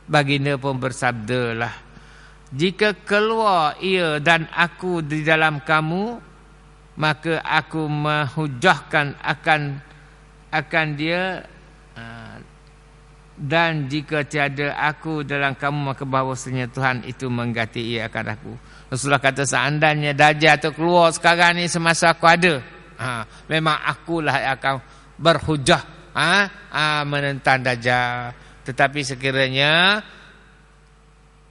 baginda pun bersabdalah, jika keluar ia dan aku di dalam kamu, maka aku menghujahkan akan dia. Dan jika tiada aku dalam kamu, maka bahawasanya Tuhan itu mengganti ia akan aku. Rasulullah kata, seandainya Dajjal tu keluar sekarang ni semasa aku ada, memang akulah yang akan berhujah menentang Dajjal. Tetapi sekiranya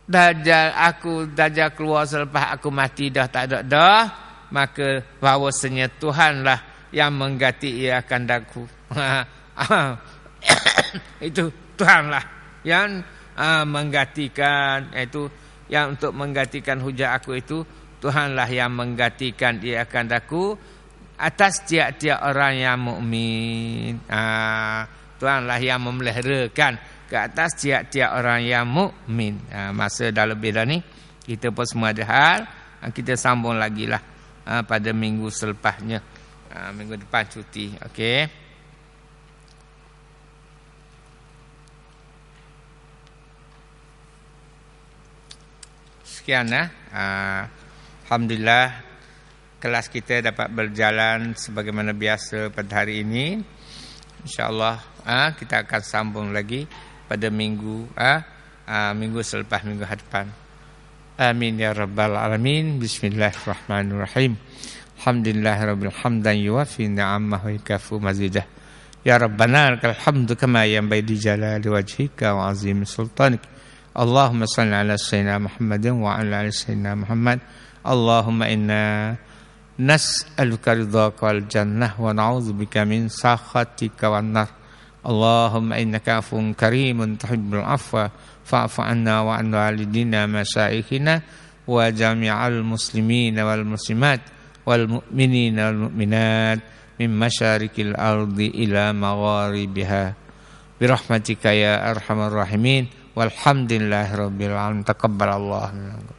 Dajjal keluar selepas aku mati dah tak ada dah, maka bahawasanya Tuhanlah yang mengganti ia akan aku. Itu Tuhanlah yang menggantikan, itu yang untuk menggantikan hujah aku itu Tuhanlah yang menggantikan dia akan aku atas tiap-tiap orang yang mukmin. Tuhanlah yang memeliharakan ke atas tiap-tiap orang yang mukmin. Masa dah lebih dah ni, kita pun semua ada hal. Kita sambung lagi lah pada minggu selepasnya. Minggu depan cuti. Okey. Sekian Alhamdulillah, kelas kita dapat berjalan sebagaimana biasa pada hari ini. InsyaAllah kita akan sambung lagi pada minggu selepas minggu hadapan. Amin ya rabbal alamin. Bismillahirrahmanirrahim. Alhamdulillahirabbil hamdan yuwafi ni'amahu wa yakafu mazidah. Ya rabbana lakal hamdu kama yanbaghi li jalali wajhika wa 'azimi sultanik. Allahumma salli ala sayyidina Muhammadin wa ala ali sayyidina Muhammad. Allahumma inna nas'aluka ridhaka wal jannah wa na'udzubika min sakhatika wan nar. Allahumma innaka 'afuwun karimun tuhibbul 'afwa fa'fu 'anna wa 'an walidina masyayikhina wa jami'al muslimina wal muslimat wal mu'minina wal mu'minat min masyarikil ardi ila magharibiha birahmatika ya arhamar rahimin. Walhamdulillahirabbil alamin. Taqabbalallahu minkum.